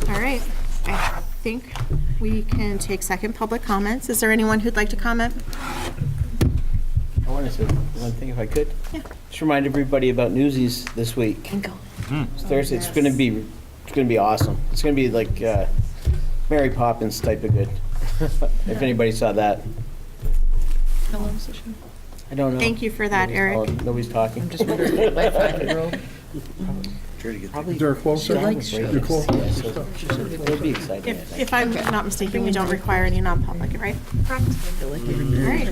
All right. I think we can take second public comments. Is there anyone who'd like to comment? I want to say one thing if I could. Yeah. Just remind everybody about Newsies this week. It's Thursday. It's going to be awesome. It's going to be like Mary Poppins type of good. If anybody saw that. How long's the show? I don't know. Thank you for that, Eric. Nobody's talking. I'm just wondering if my 5-year-old. Probably. They're closer. You're close. Yeah, so it'll be exciting. I think. If I'm not mistaken, we don't require any non-public, right? Correct. All right.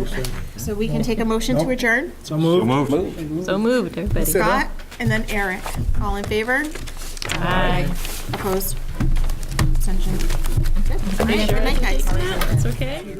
So we can take a motion to adjourn. So moved. Move. So moved, everybody. Scott, and then Eric. All in favor? Aye. Opposed? Abstention? Good. All right, good night, guys. That's okay.